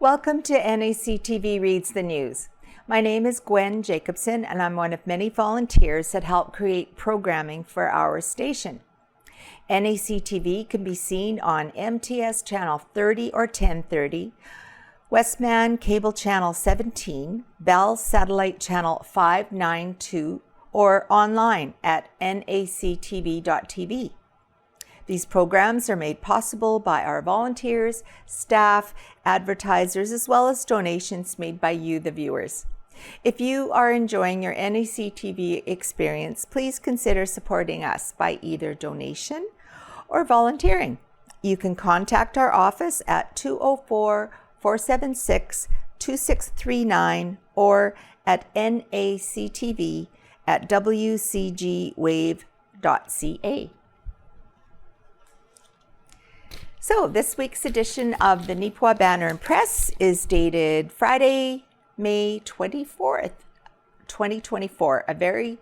Welcome to NACTV Reads the News. My name is Gwen Jacobsen, and I'm one of many volunteers that help create programming for our station. NACTV can be seen on MTS Channel 30 or 1030, Westman Cable Channel 17, Bell Satellite Channel 592, or online at nactv.tv. These programs are made possible by our volunteers, staff, advertisers, as well as donations made by you, the viewers. If you are enjoying your NACTV experience, please consider supporting us by either donation or volunteering. You can contact our office at 204-476-2639 or at nactv@wcgwave.ca. So this week's edition of the Neepawa Banner and Press is dated Friday, May 24th, 2024, a very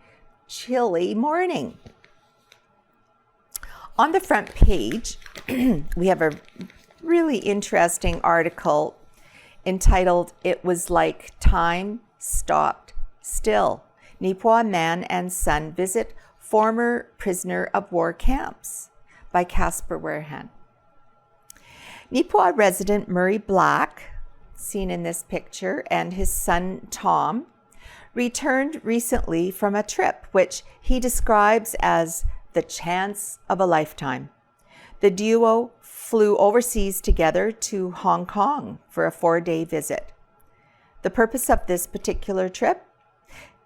chilly morning. On the front page, we have a really interesting article entitled, "It Was Like Time Stopped Still. Neepawa Man and Son Visit Former Prisoner of War Camps" by Casper Warehan. Neepawa resident Murray Black, seen in this picture, and his son Tom returned recently from a trip which he describes as the chance of a lifetime. The duo flew overseas together to Hong Kong for a 4-day visit. The purpose of this particular trip?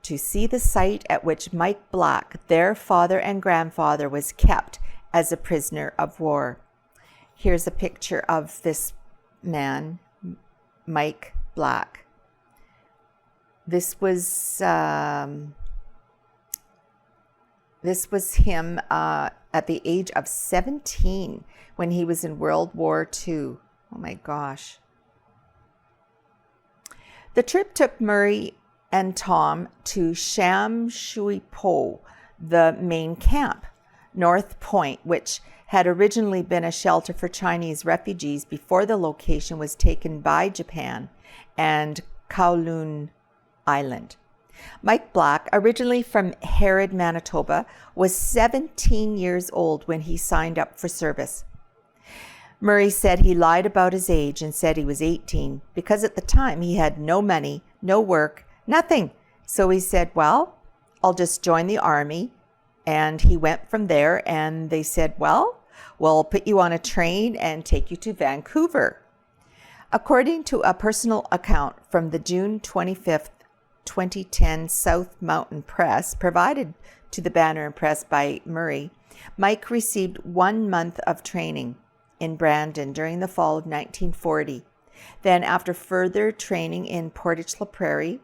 To see the site at which Mike Black, their father and grandfather, was kept as a prisoner of war. Here's a picture of this man, Mike Black. This was him at the age of 17 when he was in World War II. Oh my gosh. The trip took Murray and Tom to Sham Shui Po, the main camp, North Point, which had originally been a shelter for Chinese refugees before the location was taken by Japan, and Kowloon Island. Mike Black, originally from Harrod, Manitoba, was 17 years old when he signed up for service. Murray said he lied about his age and said he was 18 because at the time he had no money, no work, nothing. So he said, well, I'll just join the army. And he went from there, and they said, well, we'll put you on a train and take you to Vancouver. According to a personal account from the June 25th, 2010 South Mountain Press, provided to the Banner and Press by Murray, Mike received 1 month of training in Brandon during the fall of 1940. Then, after further training in Portage la Prairie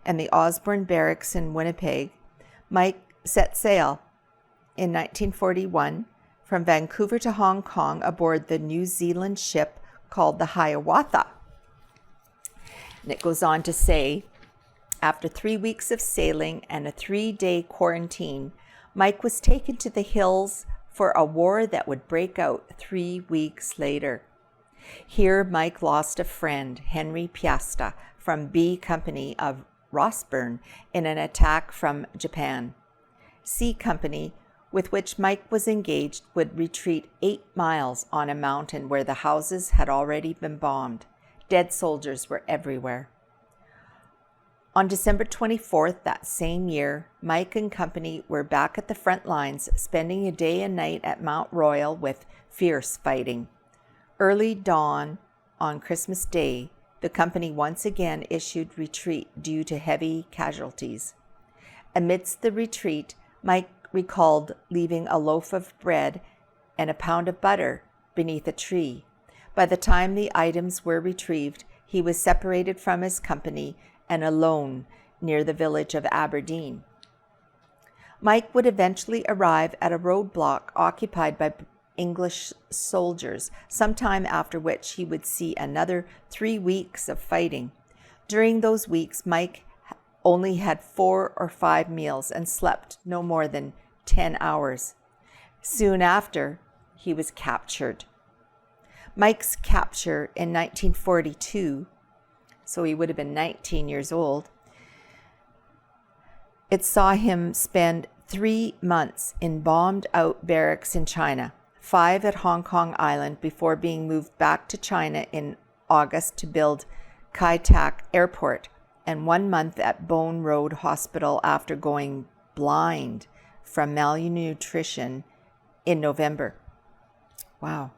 and the Osborne Barracks in Winnipeg, Mike set sail in 1941 from Vancouver to Hong Kong aboard the New Zealand ship called the Hiawatha. And it goes on to say, after 3 weeks of sailing and a 3-day quarantine, Mike was taken to the hills for a war that would break out 3 weeks later. Here, Mike lost a friend, Henry Piasta, from B Company of Rossburn in an attack from Japan. C Company, with which Mike was engaged, would retreat 8 miles on a mountain where the houses had already been bombed. Dead soldiers were everywhere. On December 24th that same year, Mike and company were back at the front lines, spending a day and night at Mount Royal with fierce fighting. Early dawn on Christmas Day, the company once again issued retreat due to heavy casualties. Amidst the retreat, Mike recalled leaving a loaf of bread and a pound of butter beneath a tree. By the time the items were retrieved, he was separated from his company and alone near the village of Aberdeen. Mike would eventually arrive at a roadblock occupied by English soldiers, sometime after which he would see another 3 weeks of fighting. During those weeks, Mike only had 4 or 5 meals and slept no more than 10 hours. Soon after, he was captured. Mike's capture in 1942, so he would have been 19 years old, it saw him spend 3 months in bombed-out barracks in China, 5 at Hong Kong Island before being moved back to China in August to build Kai Tak Airport, and 1 month at Bone Road Hospital after going blind from malnutrition in November. Wow.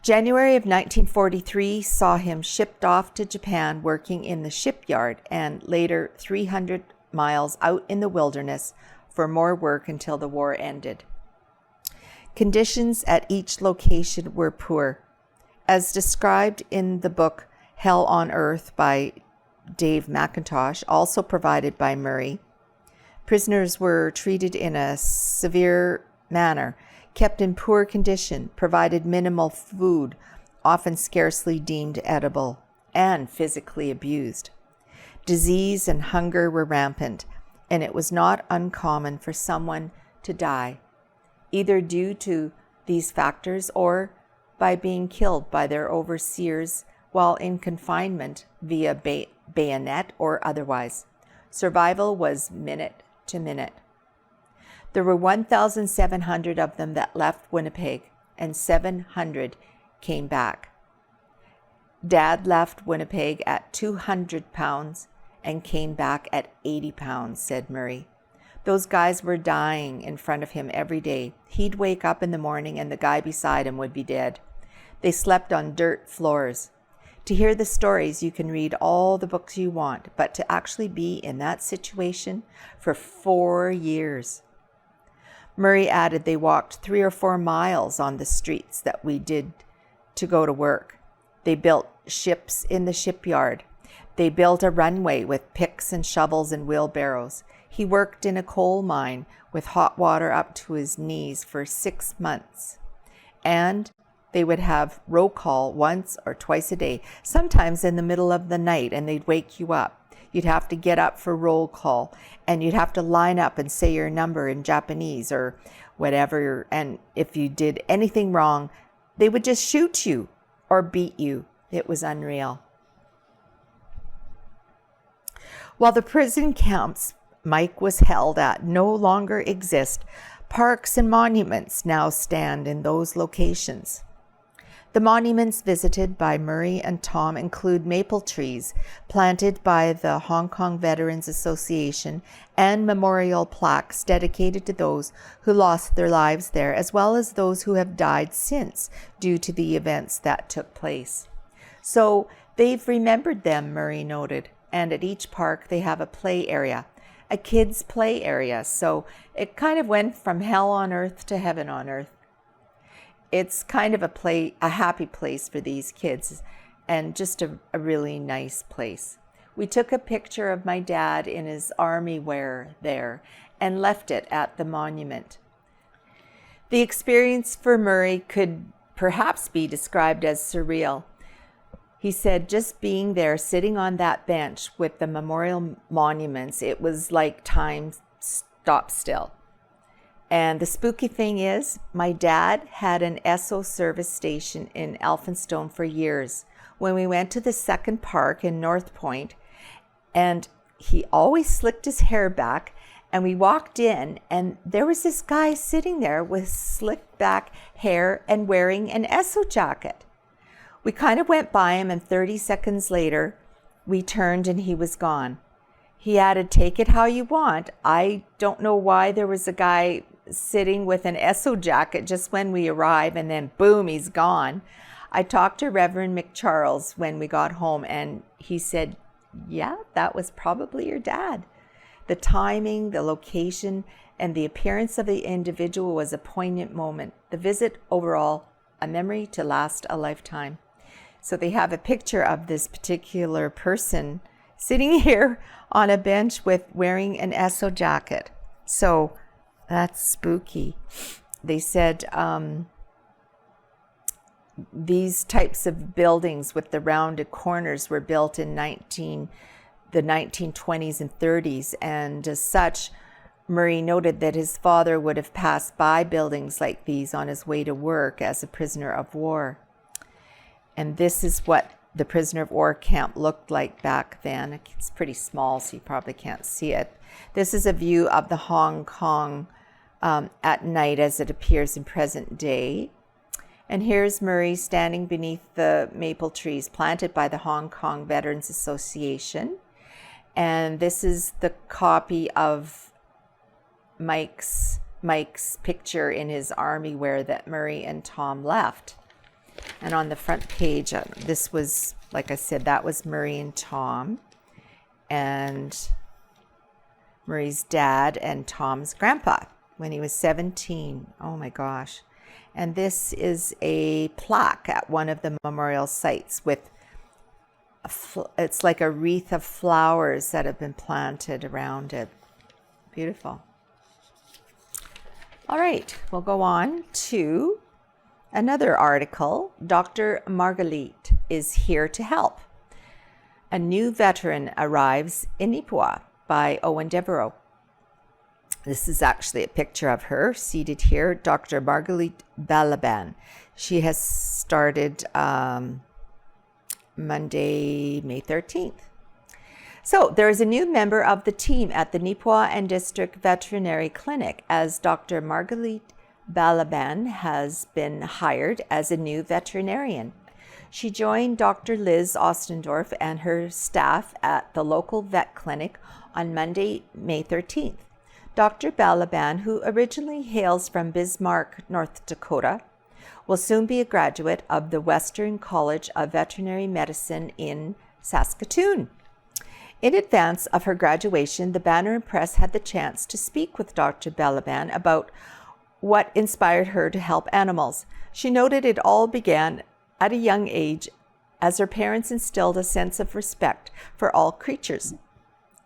January of 1943 saw him shipped off to Japan working in the shipyard and later 300 miles out in the wilderness for more work until the war ended. Conditions at each location were poor. As described in the book Hell on Earth by Dave McIntosh, also provided by Murray, prisoners were treated in a severe manner, kept in poor condition, provided minimal food, often scarcely deemed edible, and physically abused. Disease and hunger were rampant, and it was not uncommon for someone to die, either due to these factors or by being killed by their overseers while in confinement via bayonet or otherwise. Survival was minute to minute. There were 1,700 of them that left Winnipeg, and 700 came back. Dad left Winnipeg at 200 pounds and came back at 80 pounds, said Murray. Those guys were dying in front of him every day. He'd wake up in the morning and the guy beside him would be dead. They slept on dirt floors. To hear the stories, you can read all the books you want, but to actually be in that situation for 4 years. Murray added they walked 3 or 4 miles on the streets that we did to go to work. They built ships in the shipyard. They built a runway with picks and shovels and wheelbarrows. He worked in a coal mine with hot water up to his knees for 6 months. And they would have roll call once or twice a day, sometimes in the middle of the night, and they'd wake you up. You'd have to get up for roll call, and you'd have to line up and say your number in Japanese or whatever. And if you did anything wrong, they would just shoot you or beat you. It was unreal. While the prison camps Mike was held at no longer exist, parks and monuments now stand in those locations. The monuments visited by Murray and Tom include maple trees planted by the Hong Kong Veterans Association and memorial plaques dedicated to those who lost their lives there, as well as those who have died since due to the events that took place. So they've remembered them, Murray noted, and at each park they have a play area, a kids' play area. So it kind of went from hell on earth to heaven on earth. It's kind of a happy place for these kids, and just a really nice place. We took a picture of my dad in his army wear there and left it at the monument. The experience for Murray could perhaps be described as surreal. He said just being there, sitting on that bench with the memorial monuments, it was like time stopped still. And the spooky thing is, my dad had an Esso service station in Elphinstone for years. When we went to the second park in North Point, and he always slicked his hair back, and we walked in, and there was this guy sitting there with slicked back hair and wearing an Esso jacket. We kind of went by him, and 30 seconds later, we turned and he was gone. He added, "Take it how you want. I don't know why there was a guy sitting with an Esso jacket just when we arrived, and then boom, he's gone." I talked to Reverend McCharles when we got home, and he said, yeah, that was probably your dad. The timing, the location, and the appearance of the individual was a poignant moment. The visit overall, a memory to last a lifetime. So they have a picture of this particular person sitting here on a bench with wearing an Esso jacket. So that's spooky. They said these types of buildings with the rounded corners were built in the 1920s and 30s, and as such, Murray noted that his father would have passed by buildings like these on his way to work as a prisoner of war. And this is what the prisoner of war camp looked like back then. It's pretty small, so you probably can't see it. This is a view of the Hong Kong at night as it appears in present day. And here's Murray standing beneath the maple trees planted by the Hong Kong Veterans Association. And this is the copy of Mike's picture in his army wear that Murray and Tom left. And on the front page, this was, like I said, that was Murray and Tom, and Murray's dad and Tom's grandpa when he was 17. Oh my gosh. And this is a plaque at one of the memorial sites with, it's like a wreath of flowers that have been planted around it. Beautiful. All right, we'll go on to another article. Dr. Marguerite is here to help. A new veteran arrives in Neepawa by Owen Devereaux. This is actually a picture of her seated here, Dr. Marguerite Balaban. She has started Monday, May 13th. So there is a new member of the team at the Neepawa and District Veterinary Clinic, as Dr. Marguerite Balaban has been hired as a new veterinarian. She joined Dr. Liz Ostendorf and her staff at the local vet clinic on Monday, May 13th. Dr. Balaban, who originally hails from Bismarck, North Dakota, will soon be a graduate of the Western College of Veterinary Medicine in Saskatoon. In advance of her graduation, the Banner and Press had the chance to speak with Dr. Balaban about what inspired her to help animals. She noted it all began at a young age as her parents instilled a sense of respect for all creatures.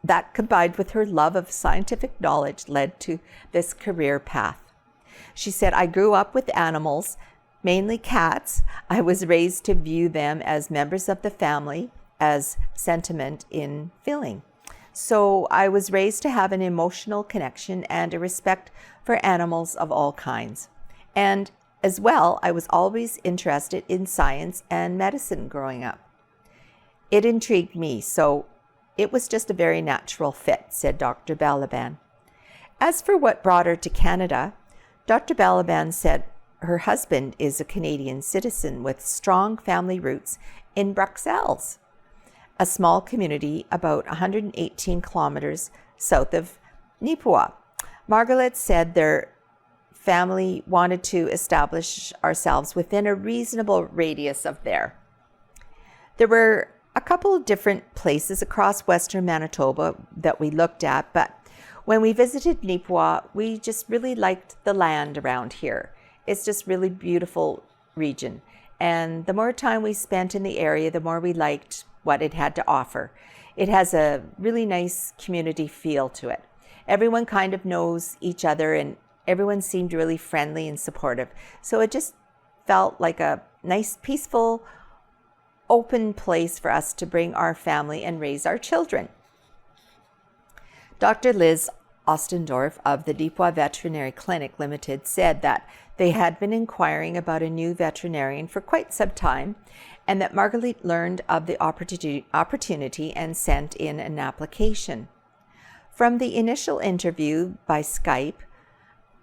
That, combined with her love of scientific knowledge, led to this career path. She said, "I grew up with animals, mainly cats. I was raised to view them as members of the family, as sentiment in feeling. So I was raised to have an emotional connection and a respect for animals of all kinds. And as well, I was always interested in science and medicine growing up. It intrigued me, so it was just a very natural fit," said Dr. Balaban. As for what brought her to Canada, Dr. Balaban said her husband is a Canadian citizen with strong family roots in Bruxelles, a small community about 118 kilometers south of Neepawa. Margaret said their family wanted to establish ourselves within a reasonable radius of there. There were a couple of different places across western Manitoba that we looked at, but when we visited Neepawa, we just really liked the land around here. It's just really beautiful region. And the more time we spent in the area, the more we liked what it had to offer. It has a really nice community feel to it. Everyone kind of knows each other and everyone seemed really friendly and supportive. So it just felt like a nice, peaceful, open place for us to bring our family and raise our children. Dr. Liz Ostendorf of the Neepawa Veterinary Clinic Limited said that they had been inquiring about a new veterinarian for quite some time, and that Marguerite learned of the opportunity and sent in an application. From the initial interview by Skype,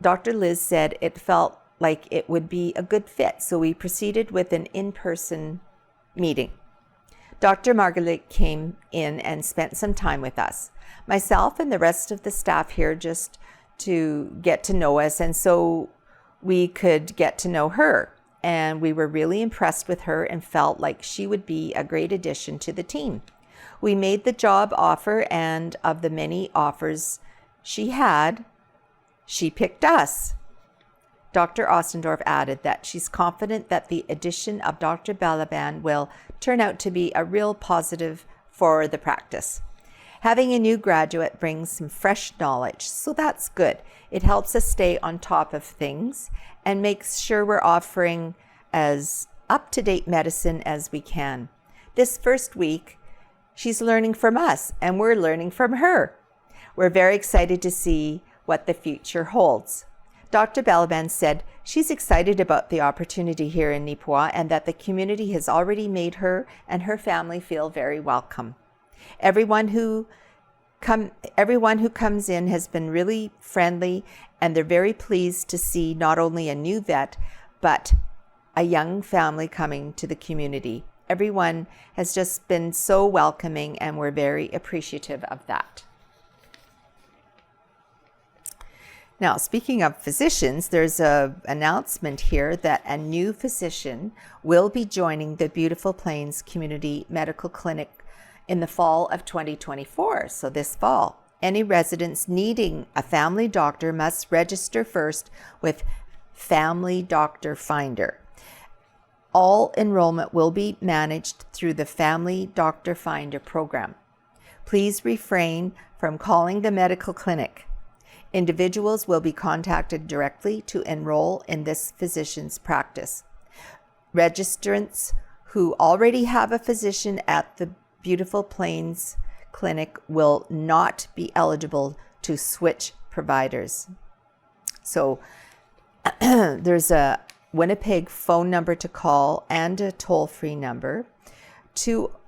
Dr. Liz said it felt like it would be a good fit, so we proceeded with an in-person meeting. Dr. Marguerite came in and spent some time with us, myself and the rest of the staff here, just to get to know us, and so we could get to know her. And we were really impressed with her and felt like she would be a great addition to the team. We made the job offer, and of the many offers she had, she picked us. Dr. Ostendorf added that she's confident that the addition of Dr. Balaban will turn out to be a real positive for the practice. Having a new graduate brings some fresh knowledge, so that's good. It helps us stay on top of things and makes sure we're offering as up-to-date medicine as we can. This first week, she's learning from us and we're learning from her. We're very excited to see what the future holds. Dr. Balaban said she's excited about the opportunity here in Neepawa and that the community has already made her and her family feel very welcome. Everyone who comes in has been really friendly, and they're very pleased to see not only a new vet, but a young family coming to the community. Everyone has just been so welcoming, and we're very appreciative of that. Now, speaking of physicians, there's an announcement here that a new physician will be joining the Beautiful Plains Community Medical Clinic in the fall of 2024, so this fall. Any residents needing a family doctor must register first with Family Doctor Finder. All enrollment will be managed through the Family Doctor Finder program. Please refrain from calling the medical clinic. Individuals will be contacted directly to enroll in this physician's practice. Registrants who already have a physician at the Beautiful Plains Clinic will not be eligible to switch providers. So there's a Winnipeg phone number to call and a toll-free number.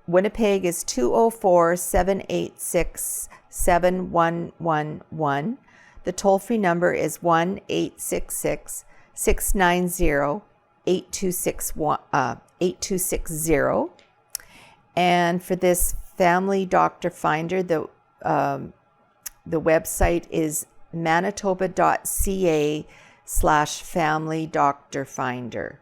Winnipeg is 204-786-7111. The toll-free number is 1-866-690-8260. And for this Family Doctor Finder, the website is manitoba.ca/Family Doctor Finder.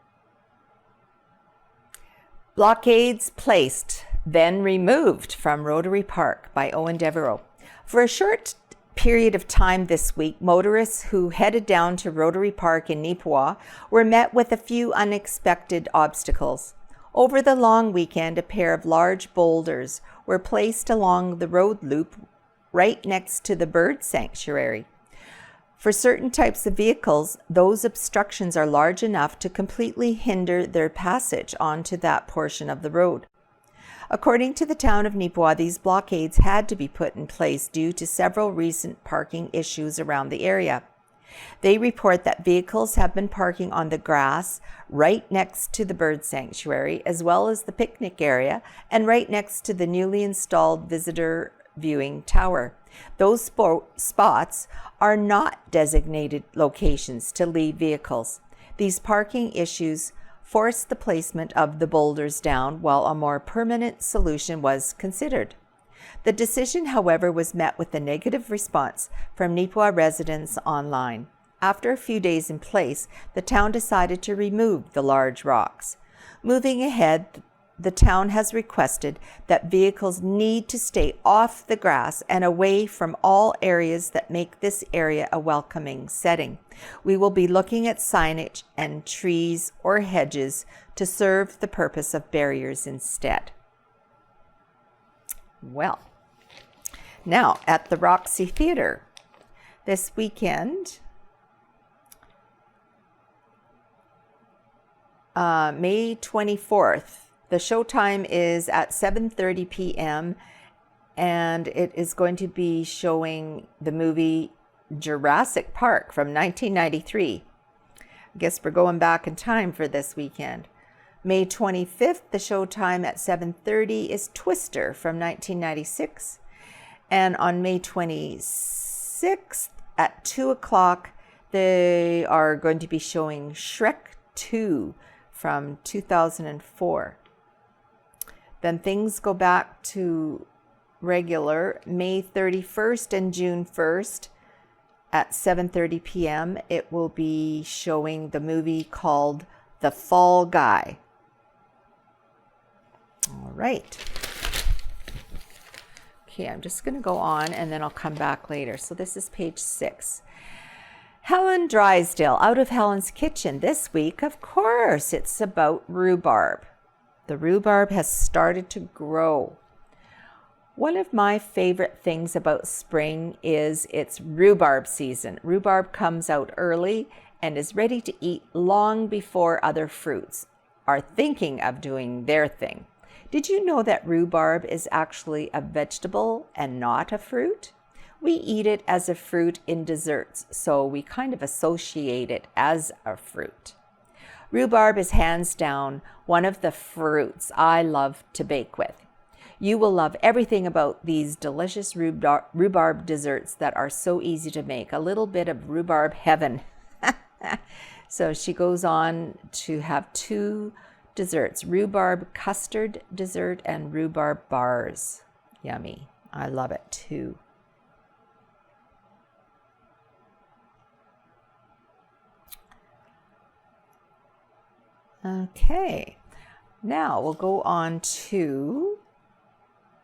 Blockades placed, then removed from Rotary Park by Owen Devereaux. For a short period of time this week, motorists who headed down to Rotary Park in Neepawa were met with a few unexpected obstacles. Over the long weekend, a pair of large boulders were placed along the road loop right next to the bird sanctuary. For certain types of vehicles, those obstructions are large enough to completely hinder their passage onto that portion of the road. According to the town of Neepawa, these blockades had to be put in place due to several recent parking issues around the area. They report that vehicles have been parking on the grass right next to the bird sanctuary, as well as the picnic area, and right next to the newly installed visitor viewing tower. Those spots are not designated locations to leave vehicles. These parking issues forced the placement of the boulders down while a more permanent solution was considered. The decision, however, was met with a negative response from Neepawa residents online. After a few days in place, the town decided to remove the large rocks. Moving ahead, the town has requested that vehicles need to stay off the grass and away from all areas that make this area a welcoming setting. We will be looking at signage and trees or hedges to serve the purpose of barriers instead. Well, now at the Roxy Theatre this weekend, May 24th, the showtime is at 7:30 p.m. and it is going to be showing the movie Jurassic Park from 1993. I guess we're going back in time for this weekend. May 25th, the showtime at 7:30 is Twister from 1996. And on May 26th at 2 o'clock, they are going to be showing Shrek 2 from 2004. Then things go back to regular. May 31st and June 1st at 7:30 p.m. it will be showing the movie called The Fall Guy. All right. Okay, I'm just going to go on and then I'll come back later. So this is page 6. Helen Drysdale, out of Helen's kitchen. This week, of course, it's about rhubarb. The rhubarb has started to grow. One of my favorite things about spring is it's rhubarb season. Rhubarb comes out early and is ready to eat long before other fruits are thinking of doing their thing. Did you know that rhubarb is actually a vegetable and not a fruit? We eat it as a fruit in desserts, so we kind of associate it as a fruit. Rhubarb is hands down one of the fruits I love to bake with. You will love everything about these delicious rhubarb desserts that are so easy to make. A little bit of rhubarb heaven. So she goes on to have 2 desserts, rhubarb custard dessert and rhubarb bars. Yummy. I love it too. Okay, now we'll go on to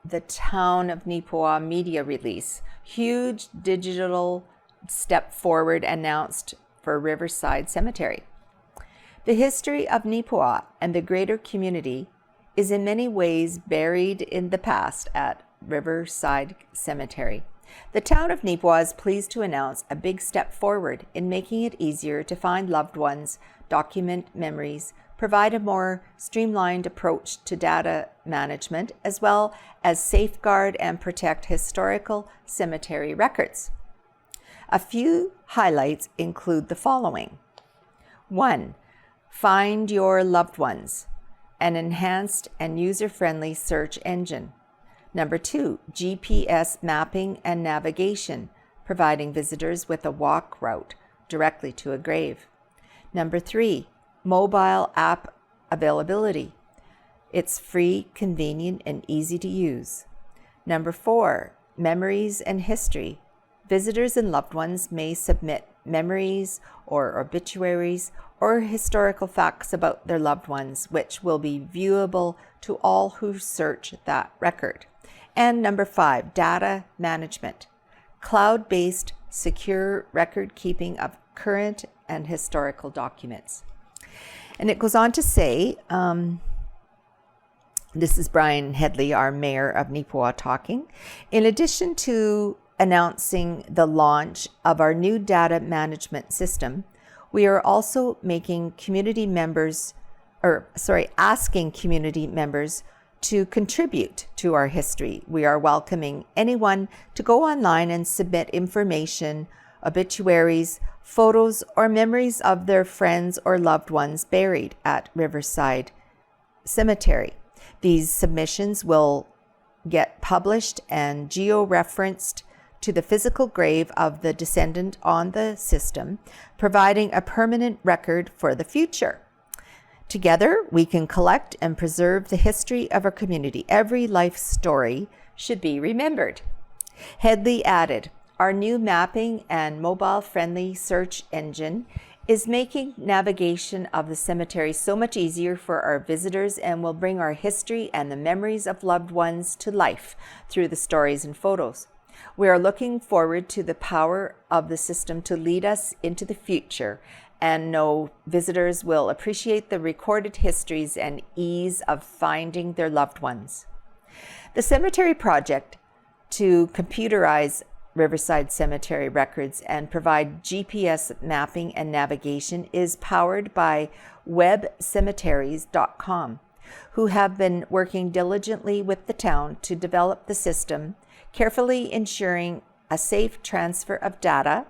the Town of Neepawa media release. Huge digital step forward announced for Riverside Cemetery. The history of Neepawa and the greater community is in many ways buried in the past at Riverside Cemetery. The town of Neepawa is pleased to announce a big step forward in making it easier to find loved ones, document memories, provide a more streamlined approach to data management, as well as safeguard and protect historical cemetery records. A few highlights include the following. 1. Find your loved ones, an enhanced and user-friendly search engine. Number 2, GPS mapping and navigation, providing visitors with a walk route directly to a grave. Number 3, mobile app availability. It's free, convenient, and easy to use. Number 4, memories and history. Visitors and loved ones may submit memories or obituaries or historical facts about their loved ones, which will be viewable to all who search that record. And number 5, data management. Cloud-based, secure record keeping of current and historical documents. And it goes on to say, this is Brian Headley, our mayor of Neepawa, talking. In addition to announcing the launch of our new data management system, we are also asking community members to contribute to our history. We are welcoming anyone to go online and submit information, obituaries, photos, or memories of their friends or loved ones buried at Riverside Cemetery. These submissions will get published and geo-referenced to the physical grave of the descendant on the system, providing a permanent record for the future. Together, we can collect and preserve the history of our community. Every life story should be remembered. Headley added, our new mapping and mobile-friendly search engine is making navigation of the cemetery so much easier for our visitors and will bring our history and the memories of loved ones to life through the stories and photos. We are looking forward to the power of the system to lead us into the future, and know visitors will appreciate the recorded histories and ease of finding their loved ones. The cemetery project to computerize Riverside Cemetery records and provide GPS mapping and navigation is powered by webcemeteries.com, who have been working diligently with the town to develop the system, carefully ensuring a safe transfer of data,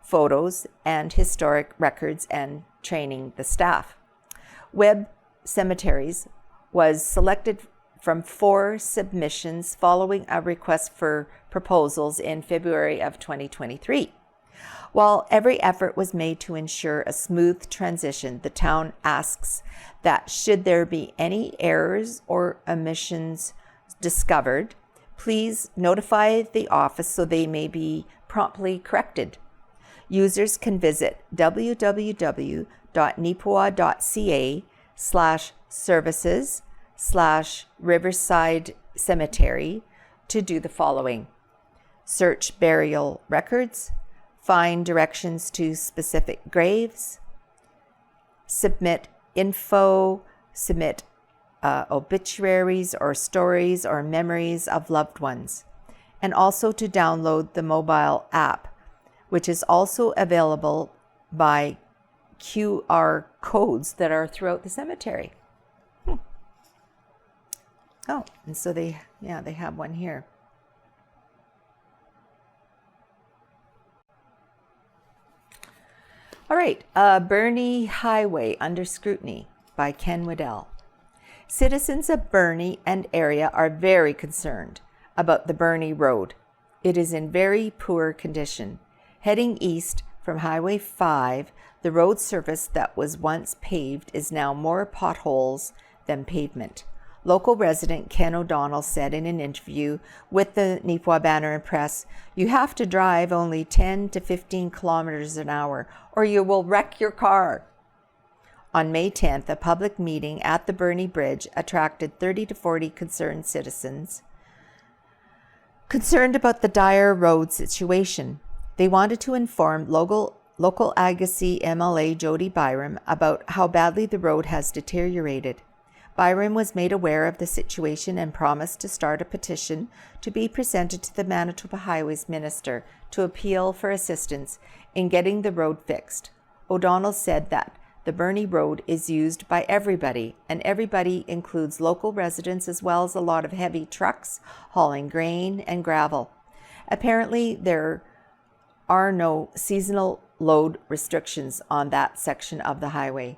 photos, and historic records, and training the staff. Web Cemeteries was selected from 4 submissions following a request for proposals in February of 2023. While every effort was made to ensure a smooth transition, the town asks that should there be any errors or omissions discovered, please notify the office so they may be promptly corrected. Users can visit www.neepawa.ca/services/Riverside Cemetery to do the following. Search burial records, find directions to specific graves, submit info, submit obituaries or stories or memories of loved ones, and also to download the mobile app, which is also available by QR codes that are throughout the cemetery. Oh, and so they have one here. All right, Birnie Highway Under Scrutiny by Ken Waddell. Citizens of Birnie and area are very concerned about the Birnie Road. It is in very poor condition. Heading east from Highway 5, the road surface that was once paved is now more potholes than pavement. Local resident Ken O'Donnell said in an interview with the Neepawa Banner and Press, "You have to drive only 10 to 15 kilometers an hour or you will wreck your car." On May 10th, a public meeting at the Birnie Bridge attracted 30 to 40 concerned citizens concerned about the dire road situation. They wanted to inform local Agassiz MLA Jody Byram about how badly the road has deteriorated. Byram was made aware of the situation and promised to start a petition to be presented to the Manitoba Highways Minister to appeal for assistance in getting the road fixed. O'Donnell said that the Birnie Road is used by everybody, and everybody includes local residents as well as a lot of heavy trucks hauling grain and gravel. Apparently, there are no seasonal load restrictions on that section of the highway.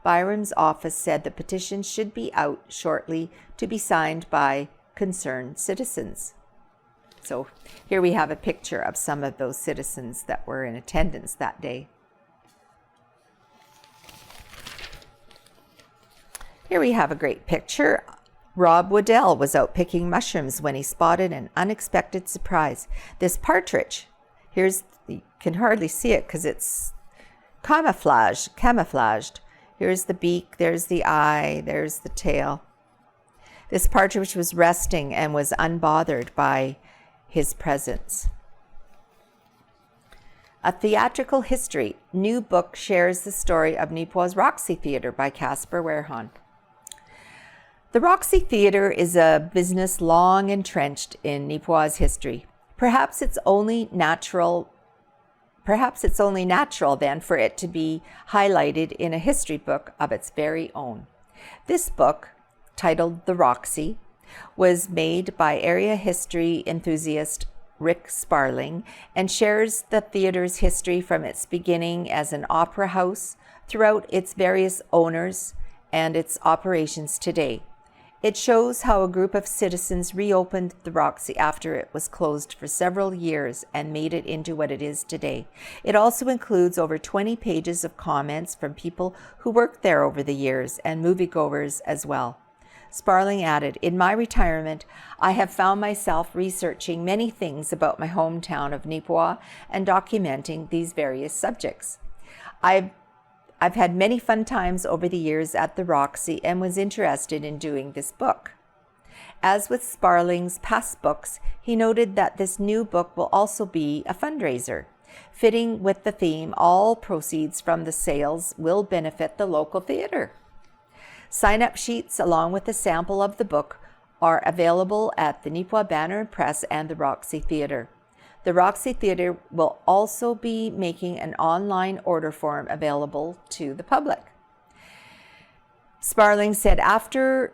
Byram's office said the petition should be out shortly to be signed by concerned citizens. So here we have a picture of some of those citizens that were in attendance that day. Here we have a great picture. Rob Waddell was out picking mushrooms when he spotted an unexpected surprise. This partridge, you can hardly see it because it's camouflaged. Here's the beak, there's the eye, there's the tail. This partridge was resting and was unbothered by his presence. A Theatrical History. New book shares the story of Neepawa's Roxy Theatre by Casper Werhan. The Roxy Theatre is a business long entrenched in Neepawa's history. Perhaps it's only natural then for it to be highlighted in a history book of its very own. This book, titled The Roxy, was made by area history enthusiast Rick Sparling and shares the theater's history from its beginning as an opera house throughout its various owners and its operations today. It shows how a group of citizens reopened the Roxy after it was closed for several years and made it into what it is today. It also includes over 20 pages of comments from people who worked there over the years and moviegoers as well. Sparling added, "In my retirement, I have found myself researching many things about my hometown of Neepawa and documenting these various subjects. I've had many fun times over the years at the Roxy and was interested in doing this book." As with Sparling's past books, he noted that this new book will also be a fundraiser. Fitting with the theme, all proceeds from the sales will benefit the local theatre. Sign-up sheets along with a sample of the book are available at the Neepawa Banner and Press and the Roxy Theatre. The Roxy Theatre will also be making an online order form available to the public. Sparling said, "After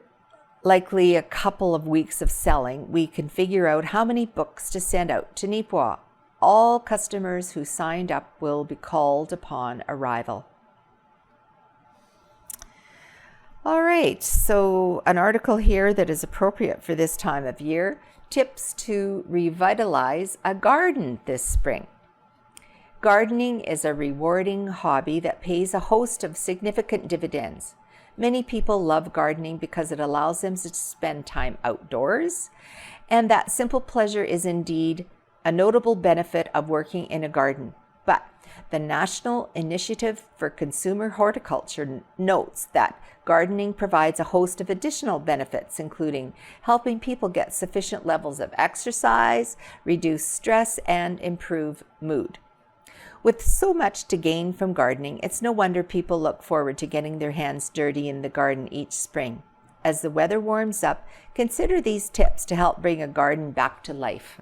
likely a couple of weeks of selling, we can figure out how many books to send out to Neepawa. All customers who signed up will be called upon arrival." All right, so an article here that is appropriate for this time of year. Tips to revitalize a garden this spring. Gardening is a rewarding hobby that pays a host of significant dividends. Many people love gardening because it allows them to spend time outdoors, and that simple pleasure is indeed a notable benefit of working in a garden. But the National Initiative for Consumer Horticulture notes that gardening provides a host of additional benefits, including helping people get sufficient levels of exercise, reduce stress, and improve mood. With so much to gain from gardening, it's no wonder people look forward to getting their hands dirty in the garden each spring. As the weather warms up, consider these tips to help bring a garden back to life.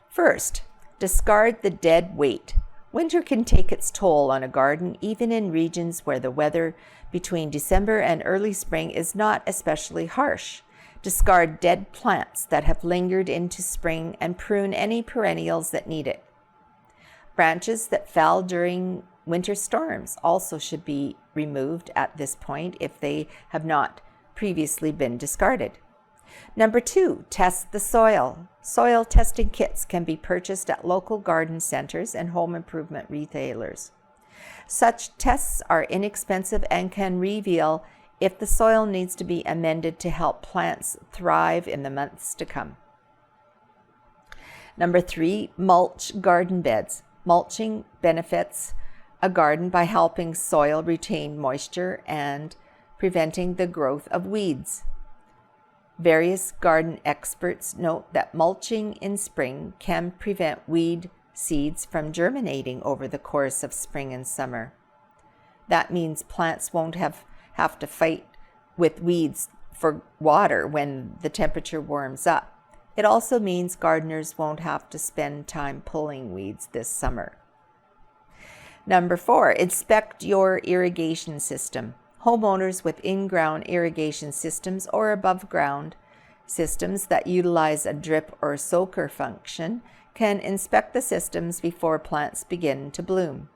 First, discard the dead weight. Winter can take its toll on a garden, even in regions where the weather between December and early spring is not especially harsh. Discard dead plants that have lingered into spring and prune any perennials that need it. Branches that fell during winter storms also should be removed at this point if they have not previously been discarded. Number 2, test the soil. Soil testing kits can be purchased at local garden centers and home improvement retailers. Such tests are inexpensive and can reveal if the soil needs to be amended to help plants thrive in the months to come. Number 3, mulch garden beds. Mulching benefits a garden by helping soil retain moisture and preventing the growth of weeds. Various garden experts note that mulching in spring can prevent weed seeds from germinating over the course of spring and summer. That means plants won't have to fight with weeds for water when the temperature warms up. It also means gardeners won't have to spend time pulling weeds this summer. Number 4, inspect your irrigation system. Homeowners with in-ground irrigation systems or above-ground systems that utilize a drip or soaker function can inspect the systems before plants begin to bloom.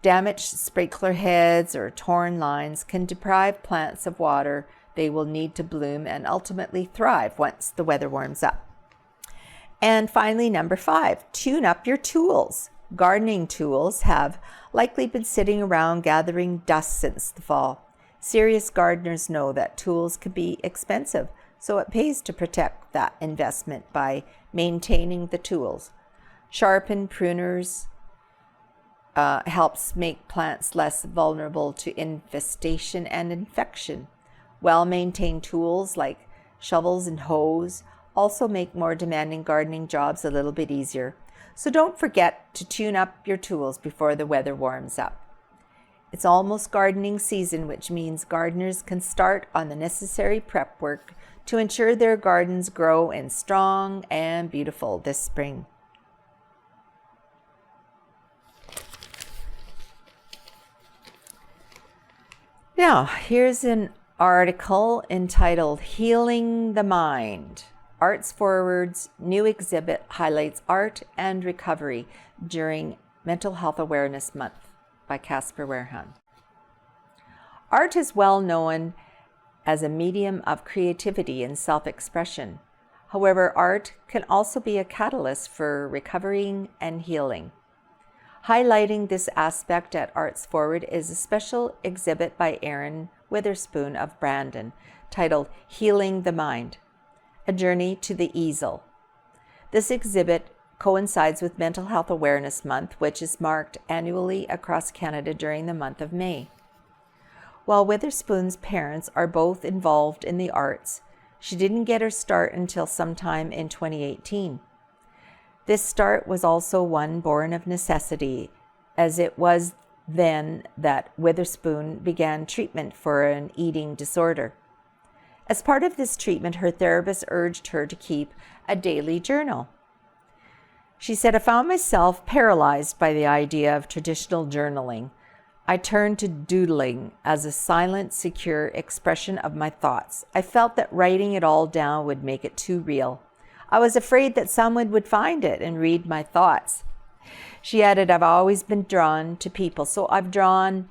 Damaged sprinkler heads or torn lines can deprive plants of water they will need to bloom and ultimately thrive once the weather warms up. And finally, number 5, tune up your tools. Gardening tools have likely been sitting around gathering dust since the fall. Serious gardeners know that tools can be expensive, so it pays to protect that investment by maintaining the tools. Sharpened pruners helps make plants less vulnerable to infestation and infection. Well-maintained tools like shovels and hoes also make more demanding gardening jobs a little bit easier. So don't forget to tune up your tools before the weather warms up. It's almost gardening season, which means gardeners can start on the necessary prep work to ensure their gardens grow in strong and beautiful this spring. Now, here's an article entitled Healing the Mind. Arts Forward's new exhibit highlights art and recovery during Mental Health Awareness Month by Casper Werhan. Art is well known as a medium of creativity and self-expression. However, art can also be a catalyst for recovering and healing. Highlighting this aspect at Arts Forward is a special exhibit by Erin Witherspoon of Brandon titled Healing the Mind, A Journey to the Easel. This exhibit coincides with Mental Health Awareness Month, which is marked annually across Canada during the month of May. While Witherspoon's parents are both involved in the arts, she didn't get her start until sometime in 2018. This start was also one born of necessity, as it was then that Witherspoon began treatment for an eating disorder. As part of this treatment, her therapist urged her to keep a daily journal. She said, "I found myself paralyzed by the idea of traditional journaling. I turned to doodling as a silent, secure expression of my thoughts. I felt that writing it all down would make it too real. I was afraid that someone would find it and read my thoughts." She added, "I've always been drawn to people, so I've drawn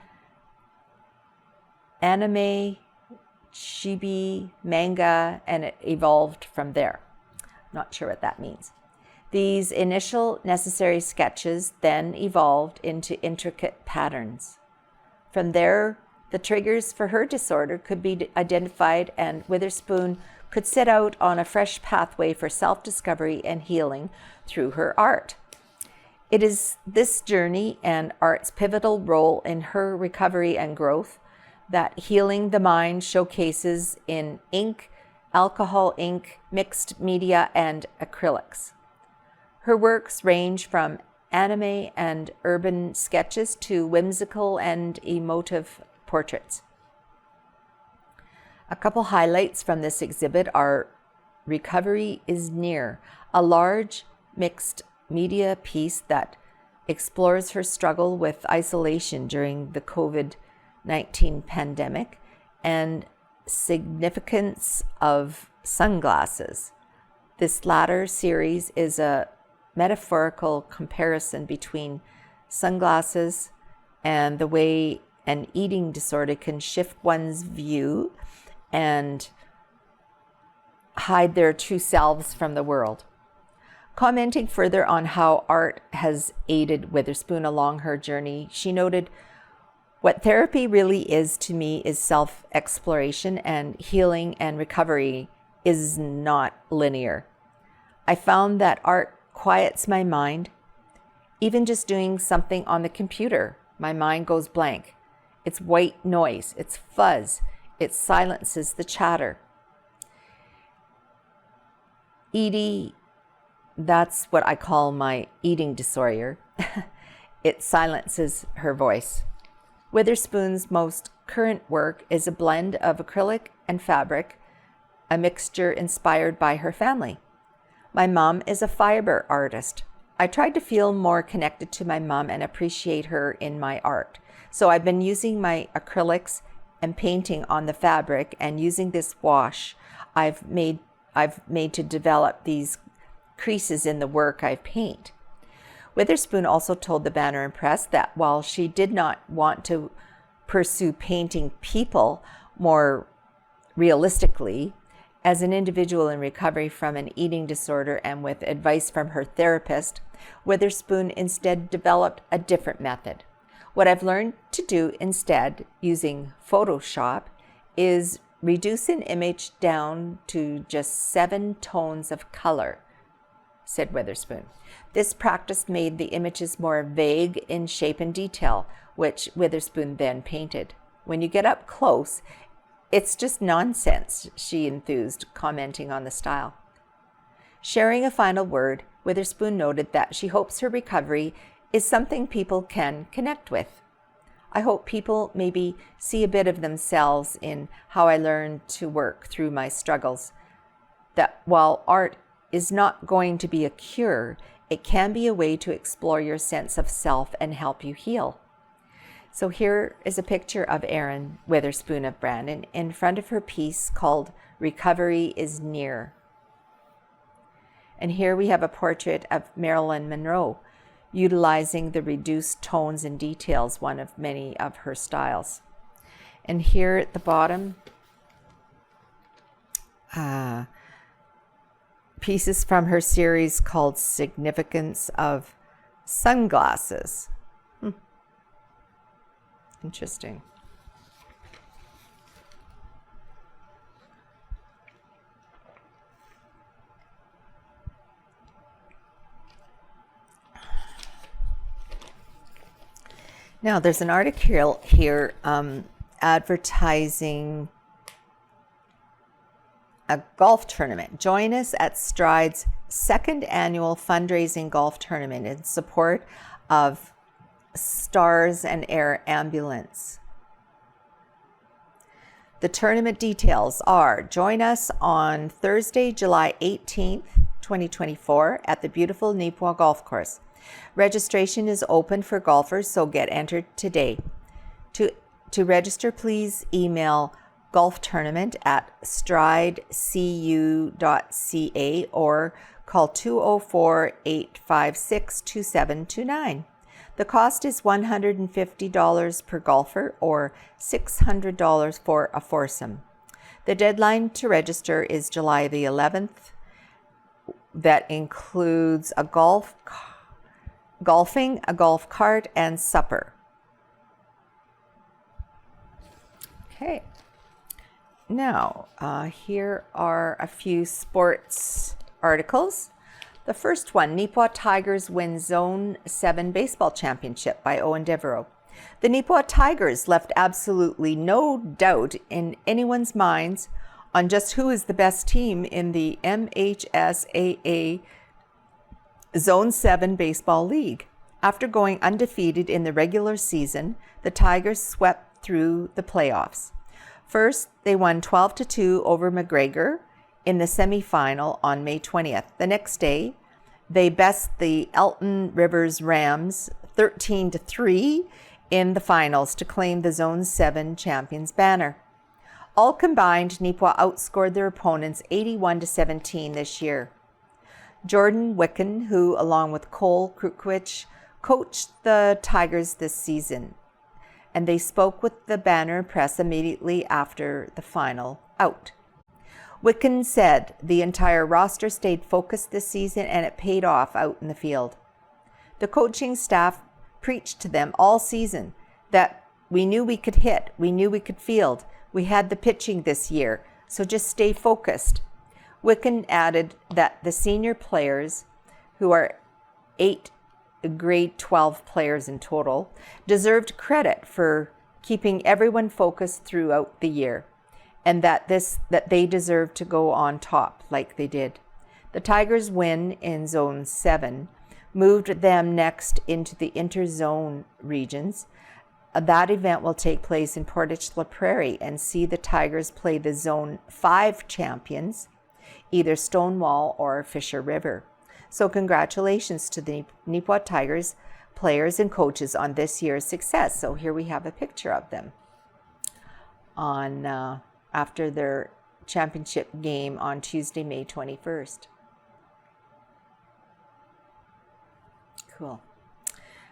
anime, chibi, manga, and it evolved from there." Not sure what that means. These initial necessary sketches then evolved into intricate patterns. From there, the triggers for her disorder could be identified, and Witherspoon could set out on a fresh pathway for self-discovery and healing through her art. It is this journey and art's pivotal role in her recovery and growth that Healing the Mind showcases in ink, alcohol ink, mixed media, and acrylics. Her works range from anime and urban sketches to whimsical and emotive portraits. A couple highlights from this exhibit are Recovery is Near, a large mixed media piece that explores her struggle with isolation during the COVID-19 pandemic, and Significance of Sunglasses. This latter series is a metaphorical comparison between sunglasses, and the way an eating disorder can shift one's view and hide their true selves from the world. Commenting further on how art has aided Witherspoon along her journey, she noted, "What therapy really is to me is self-exploration, and healing and recovery is not linear. I found that art quiets my mind. Even just doing something on the computer, my mind goes blank. It's white noise, it's fuzz, it silences the chatter." Edie, that's what I call my eating disorder. It silences her voice. Witherspoon's most current work is a blend of acrylic and fabric, a mixture inspired by her family. My mom is a fiber artist. I tried to feel more connected to my mom and appreciate her in my art. So I've been using my acrylics and painting on the fabric, and using this wash I've made to develop these creases in the work I paint. Witherspoon also told the Banner and Press that while she did not want to pursue painting people more realistically, as an individual in recovery from an eating disorder and with advice from her therapist, Witherspoon instead developed a different method. What I've learned to do instead, using Photoshop, is reduce an image down to just 7 tones of color, said Witherspoon. This practice made the images more vague in shape and detail, which Witherspoon then painted. When you get up close, it's just nonsense, she enthused, commenting on the style. Sharing a final word, Witherspoon noted that she hopes her recovery is something people can connect with. I hope people maybe see a bit of themselves in how I learned to work through my struggles. That while art is not going to be a cure, it can be a way to explore your sense of self and help you heal. So here is a picture of Erin Witherspoon of Brandon in front of her piece called "Recovery is Near." And here we have a portrait of Marilyn Monroe, utilizing the reduced tones and details, one of many of her styles. And here at the bottom, pieces from her series called "Significance of Sunglasses." Interesting. Now, there's an article here advertising a golf tournament. Join us at Stride's second annual fundraising golf tournament in support of Stars and Air Ambulance. The tournament details are: join us on Thursday, July 18th, 2024 at the beautiful Neepawa Golf Course. Registration is open for golfers, so get entered today. To register, please email golftournament@stridecu.ca or call 204-856-2729. The cost is $150 per golfer or $600 for a foursome. The deadline to register is July the 11th. That includes a golfing, a golf cart, and supper. Okay. Now, here are a few sports articles. The first one, Neepawa Tigers win Zone 7 baseball championship by Owen Devereaux. The Neepawa Tigers left absolutely no doubt in anyone's minds on just who is the best team in the MHSAA Zone 7 Baseball League. After going undefeated in the regular season, the Tigers swept through the playoffs. First, they won 12-2 over McGregor in the semifinal on May 20th. The next day, they bested the Elton Rivers Rams 13-3 in the finals to claim the Zone 7 champions banner. All combined, Neepawa outscored their opponents 81-17 this year. Jordan Wicken, who along with Cole Krukowicz coached the Tigers this season, and they spoke with the banner press immediately after the final out. Wiccan said the entire roster stayed focused this season and it paid off out in the field. The coaching staff preached to them all season that we knew we could hit, we knew we could field, we had the pitching this year, so just stay focused. Wiccan added that the senior players, who are 8 grade 12 players in total, deserved credit for keeping everyone focused throughout the year, and that they deserved to go on top like they did. The Tigers' win in Zone 7 moved them next into the interzone regions. That event will take place in Portage La Prairie and see the Tigers play the Zone 5 champions, either Stonewall or Fisher River. So congratulations to the Neepawa Tigers players and coaches on this year's success. So here we have a picture of them on after their championship game on Tuesday, May 21st. Cool.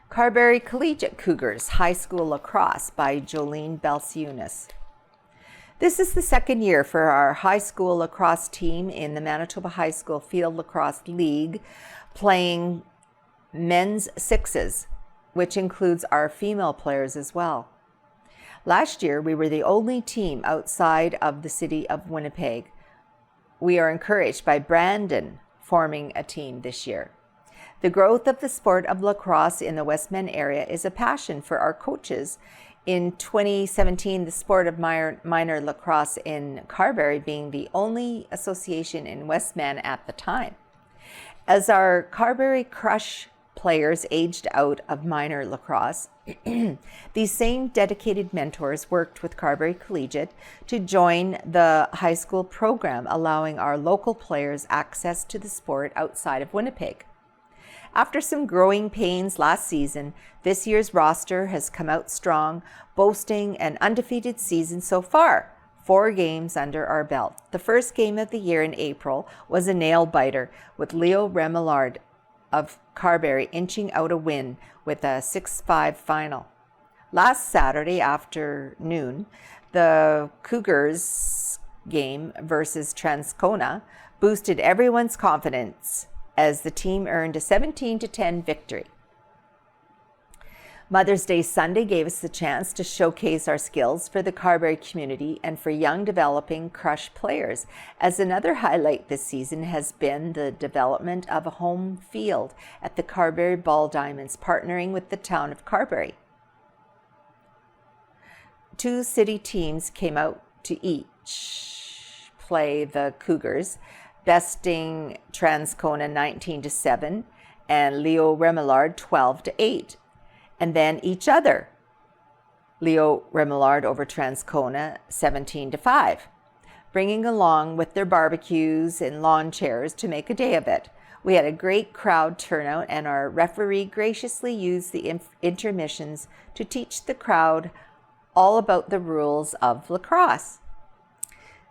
Carberry Collegiate Cougars High School Lacrosse by Jolene Belsiunas. This is the second year for our high school lacrosse team in the Manitoba High School Field Lacrosse League, playing men's sixes, which includes our female players as well. Last year, we were the only team outside of the city of Winnipeg. We are encouraged by Brandon forming a team this year. The growth of the sport of lacrosse in the Westman area is a passion for our coaches. In 2017, the sport of minor lacrosse in Carberry being the only association in Westman at the time. As our Carberry Crush players aged out of minor lacrosse, these same dedicated mentors worked with Carberry Collegiate to join the high school program, allowing our local players access to the sport outside of Winnipeg. After some growing pains last season, this year's roster has come out strong, boasting an undefeated season so far, 4 games under our belt. The first game of the year in April was a nail-biter, with Leo Remillard of Carberry inching out a win with a 6-5 final. Last Saturday afternoon, the Cougars game versus Transcona boosted everyone's confidence as the team earned a 17-10 victory. Mother's Day Sunday gave us the chance to showcase our skills for the Carberry community and for young developing Crush players, as another highlight this season has been the development of a home field at the Carberry Ball Diamonds, partnering with the town of Carberry. 2 city teams came out to each play the Cougars, besting Transcona 19-7 and Leo Remillard 12-8. And then each other, Leo Remillard over Transcona 17-5, bringing along with their barbecues and lawn chairs to make a day of it. We had a great crowd turnout, and our referee graciously used the intermissions to teach the crowd all about the rules of lacrosse.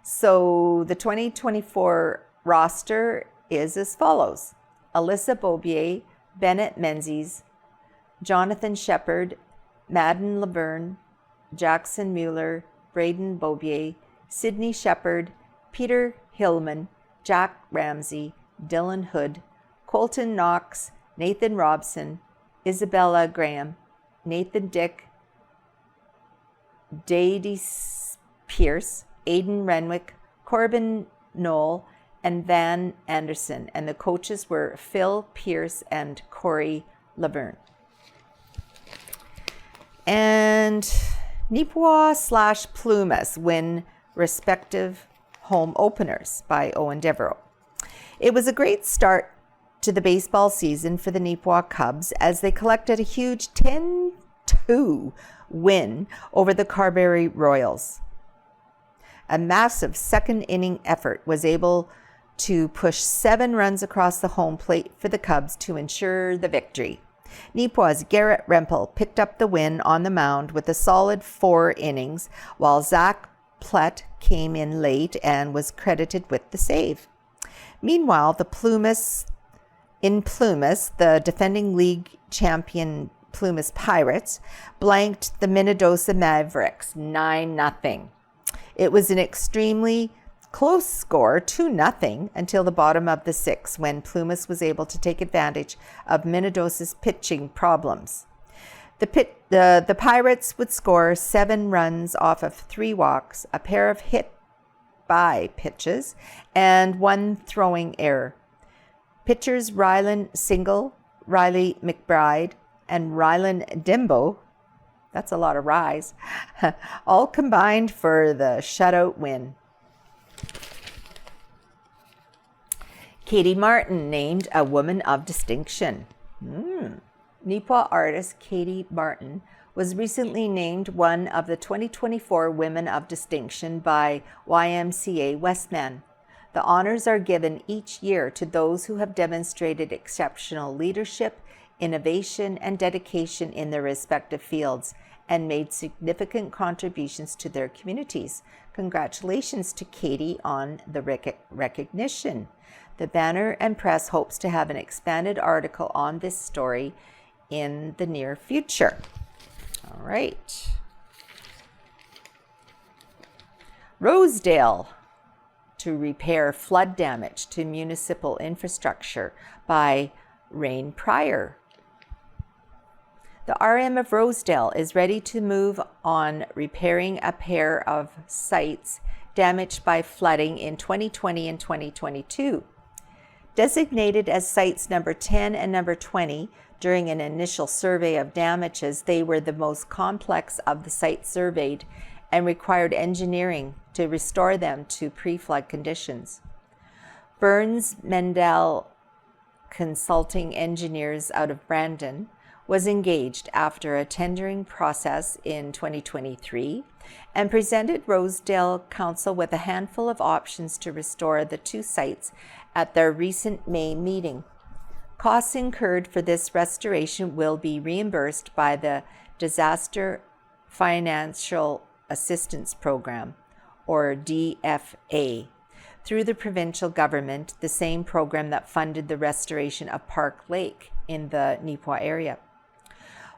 So the 2024 roster is as follows: Alyssa Beaubier, Bennett Menzies, Jonathan Shepard, Madden Laverne, Jackson Mueller, Braden Beaubier, Sydney Shepard, Peter Hillman, Jack Ramsey, Dylan Hood, Colton Knox, Nathan Robson, Isabella Graham, Nathan Dick, Dady Pierce, Aidan Renwick, Corbin Knoll, and Van Anderson. And the coaches were Phil Pierce and Corey Laverne. And Neepawa/Plumas win respective home openers by Owen Devereaux. It was a great start to the baseball season for the Neepawa Cubs as they collected a huge 10-2 win over the Carberry Royals. A massive second inning effort was able to push 7 runs across the home plate for the Cubs to ensure the victory. Neepawa's Garrett Rempel picked up the win on the mound with a solid 4 innings, while Zach Plett came in late and was credited with the save. Meanwhile, the Plumas, the defending league champion Plumas Pirates blanked the Minnedosa Mavericks 9-0. It was an extremely close score, 2-0, until the bottom of the sixth, when Plumas was able to take advantage of Minnedosa's pitching problems. The Pirates would score 7 runs off of 3 walks, a pair of hit-by pitches, and 1 throwing error. Pitchers Rylan Single, Riley McBride, and Rylan Dimbo, that's a lot of ryes, all combined for the shutout win. Katie Martin named a Woman of Distinction. Neepawa artist Katie Martin was recently named one of the 2024 Women of Distinction by YMCA Westman. The honors are given each year to those who have demonstrated exceptional leadership, innovation, and dedication in their respective fields and made significant contributions to their communities. Congratulations to Katie on the recognition. The Banner and Press hopes to have an expanded article on this story in the near future. All right. Rosedale to repair flood damage to municipal infrastructure by Rain Pryor. The RM of Rosedale is ready to move on repairing a pair of sites damaged by flooding in 2020 and 2022. Designated as sites number 10 and number 20 during an initial survey of damages, they were the most complex of the sites surveyed and required engineering to restore them to pre-flood conditions. Burns Mendel Consulting Engineers out of Brandon was engaged after a tendering process in 2023 and presented Rosedale Council with a handful of options to restore the 2 sites at their recent May meeting. Costs incurred for this restoration will be reimbursed by the Disaster Financial Assistance Program, or DFA, through the provincial government, the same program that funded the restoration of Park Lake in the Neepawa area.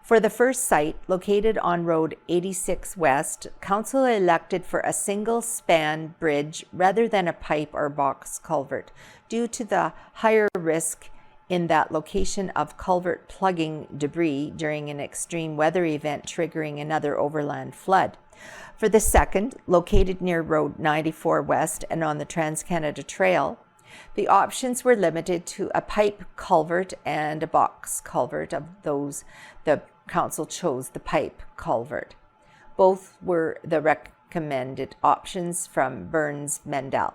For the first site, located on Road 86 West, Council elected for a single-span bridge rather than a pipe or box culvert, due to the higher risk in that location of culvert plugging debris during an extreme weather event triggering another overland flood. For the second, located near Road 94 West and on the Trans-Canada Trail, the options were limited to a pipe culvert and a box culvert. Of those, the Council chose the pipe culvert. Both were the recommended options from Burns Mendel.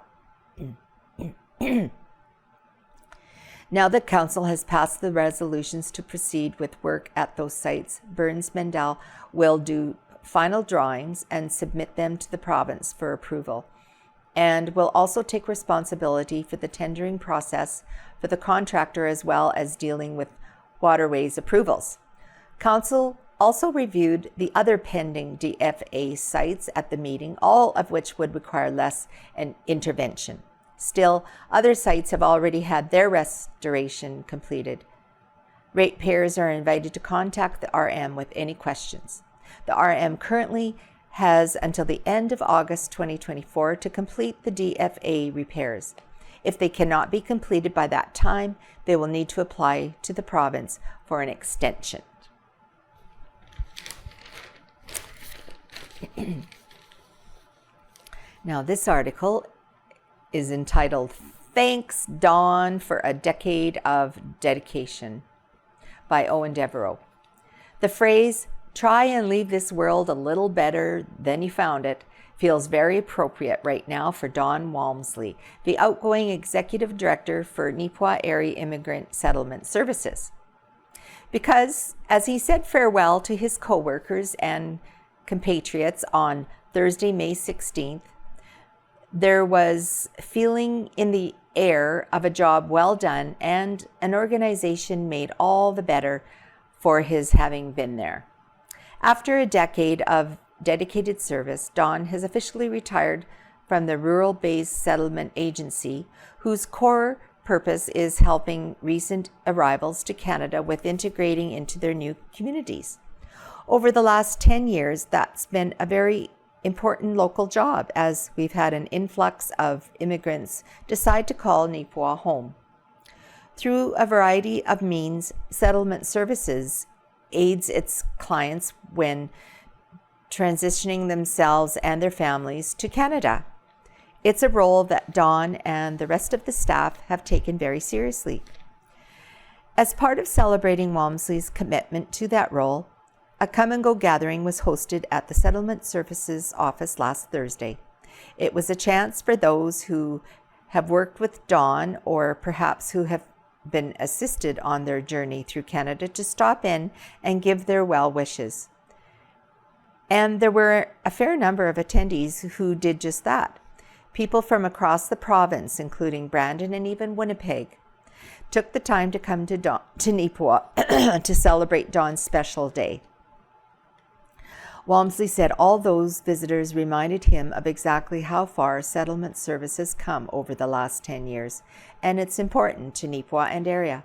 Now that Council has passed the resolutions to proceed with work at those sites, Burns Mendel will do final drawings and submit them to the province for approval, and will also take responsibility for the tendering process for the contractor as well as dealing with waterways approvals. Council also reviewed the other pending DFA sites at the meeting, all of which would require less an intervention. Still, other sites have already had their restoration completed. Ratepayers are invited to contact the RM with any questions. The RM currently has until the end of August 2024 to complete the DFA repairs. If they cannot be completed by that time, they will need to apply to the province for an extension. Now, this article is entitled, "Thanks, Dawn, for a Decade of Dedication" by Owen Devereaux. The phrase, "try and leave this world a little better than you found it," feels very appropriate right now for Don Walmsley, the outgoing executive director for Neepawa Area Immigrant Settlement Services. Because as he said farewell to his co-workers and compatriots on Thursday, May 16th, there was feeling in the air of a job well done and an organization made all the better for his having been there. After a decade of dedicated service, Don has officially retired from the Rural-Based Settlement Agency, whose core purpose is helping recent arrivals to Canada with integrating into their new communities. Over the last 10 years, that's been a very important local job, as we've had an influx of immigrants decide to call Neepawa home. Through a variety of means, Settlement Services aids its clients when transitioning themselves and their families to Canada. It's a role that Dawn and the rest of the staff have taken very seriously. As part of celebrating Walmsley's commitment to that role, a come-and-go gathering was hosted at the Settlement Services office last Thursday. It was a chance for those who have worked with Dawn or perhaps who have been assisted on their journey through Canada to stop in and give their well wishes. And there were a fair number of attendees who did just that. People from across the province, including Brandon and even Winnipeg, took the time to come to Neepawa to celebrate Dawn's special day. Walmsley said all those visitors reminded him of exactly how far Settlement Services come over the last 10 years, and it's important to Neepawa and area.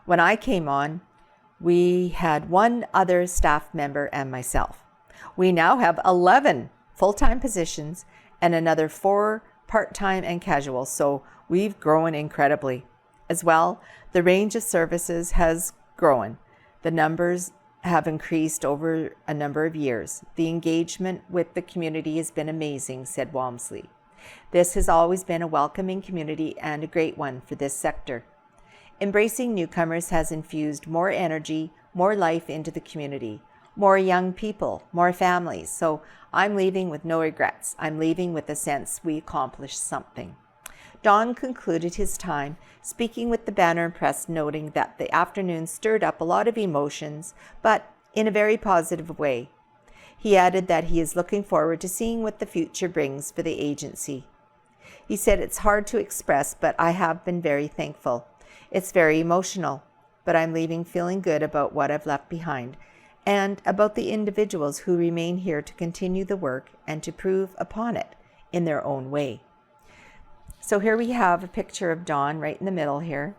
When I came on, we had one other staff member and myself. We now have 11 full-time positions and another 4 part-time and casual, so we've grown incredibly. As well, the range of services has grown. The numbers have increased over a number of years. The engagement with the community has been amazing, said Walmsley. This has always been a welcoming community and a great one for this sector. Embracing newcomers has infused more energy, more life into the community, more young people, more families. So I'm leaving with no regrets. I'm leaving with the sense we accomplished something. Don concluded his time speaking with the Banner and Press, noting that the afternoon stirred up a lot of emotions, but in a very positive way. He added that he is looking forward to seeing what the future brings for the agency. He said, "It's hard to express, but I have been very thankful. It's very emotional, but I'm leaving feeling good about what I've left behind and about the individuals who remain here to continue the work and to prove upon it in their own way." So here we have a picture of Dawn right in the middle here,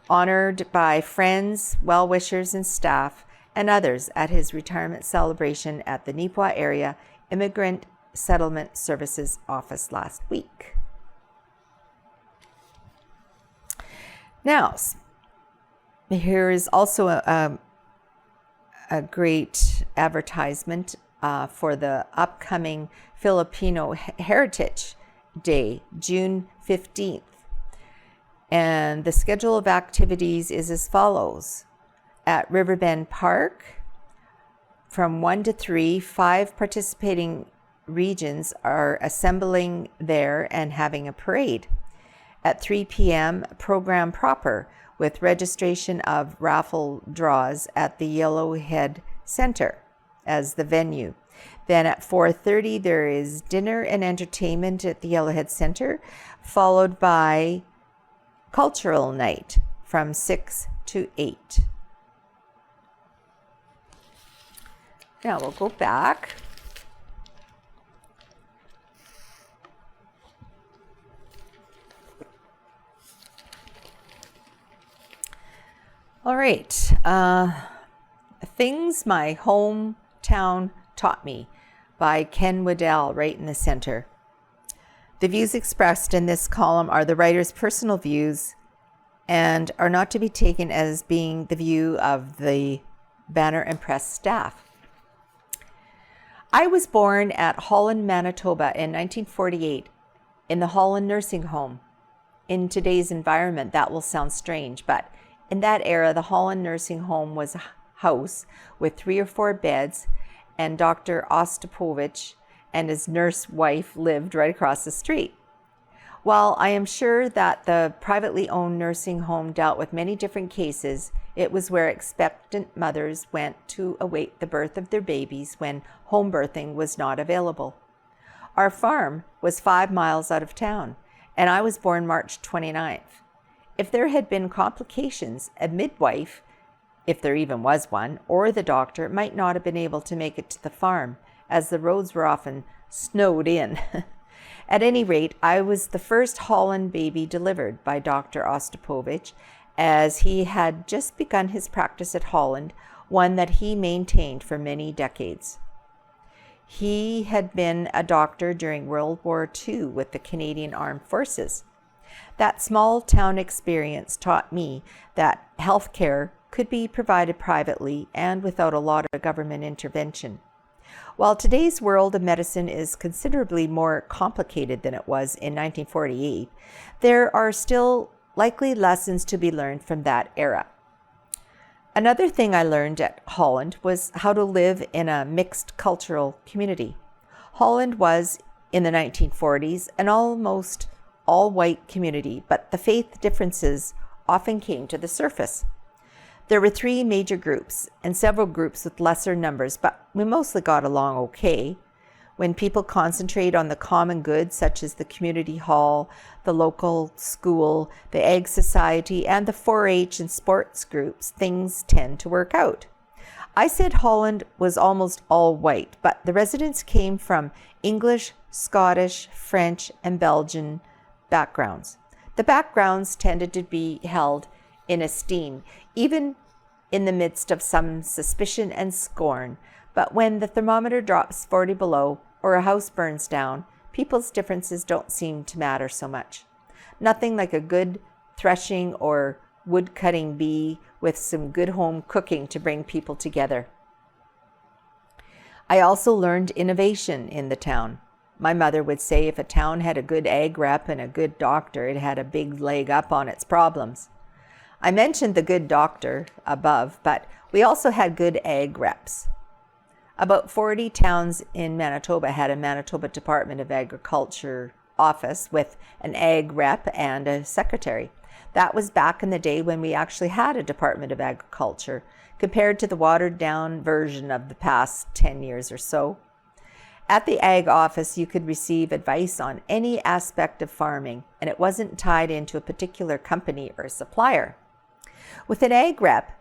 honored by friends, well-wishers, and staff, and others at his retirement celebration at the Neepawa Area Immigrant Settlement Services office last week. Now, here is also a great advertisement for the upcoming Filipino Heritage Day, June 15th. And the schedule of activities is as follows. At Riverside Park, from 1 to 3, 5 participating regions are assembling there and having a parade. At 3 p.m., program proper with registration of raffle draws at the Yellowhead Center as the venue. Then at 4:30, there is dinner and entertainment at the Yellowhead Center, followed by cultural night from 6 to 8. Now we'll go back. All right. Things My Hometown Taught Me by Ken Waddell, right in the center. The views expressed in this column are the writer's personal views and are not to be taken as being the view of the Banner and Press staff. I was born at Holland, Manitoba in 1948 in the Holland Nursing Home. In today's environment, that will sound strange, but in that era, the Holland Nursing Home was a house with 3 or 4 beds, and Dr. Ostapovich and his nurse wife lived right across the street. While I am sure that the privately owned nursing home dealt with many different cases, it was where expectant mothers went to await the birth of their babies when home birthing was not available. Our farm was 5 miles out of town, and I was born March 29th. If there had been complications, a midwife, if there even was one, or the doctor might not have been able to make it to the farm, as the roads were often snowed in. At any rate, I was the first Holland baby delivered by Dr. Ostapovich, as he had just begun his practice at Holland, one that he maintained for many decades. He had been a doctor during World War II with the Canadian Armed Forces. That small town experience taught me that health care could be provided privately and without a lot of government intervention. While today's world of medicine is considerably more complicated than it was in 1948, there are still likely lessons to be learned from that era. Another thing I learned at Holland was how to live in a mixed cultural community. Holland was, in the 1940s, an almost all-white community, but the faith differences often came to the surface. There were 3 major groups and several groups with lesser numbers, but we mostly got along okay. When people concentrate on the common good, such as the community hall, the local school, the Ag Society, and the 4-H and sports groups, things tend to work out. I said Holland was almost all white, but the residents came from English, Scottish, French, and Belgian backgrounds. The backgrounds tended to be held in esteem, even in the midst of some suspicion and scorn. But when the thermometer drops 40 below or a house burns down, people's differences don't seem to matter so much. Nothing like a good threshing or wood-cutting bee with some good home cooking to bring people together. I also learned innovation in the town. My mother would say if a town had a good ag rep and a good doctor, it had a big leg up on its problems. I mentioned the good doctor above, but we also had good ag reps. About 40 towns in Manitoba had a Manitoba Department of Agriculture office with an ag rep and a secretary. That was back in the day when we actually had a Department of Agriculture, compared to the watered-down version of the past 10 years or so. At the ag office, you could receive advice on any aspect of farming, and it wasn't tied into a particular company or supplier. With an ag rep,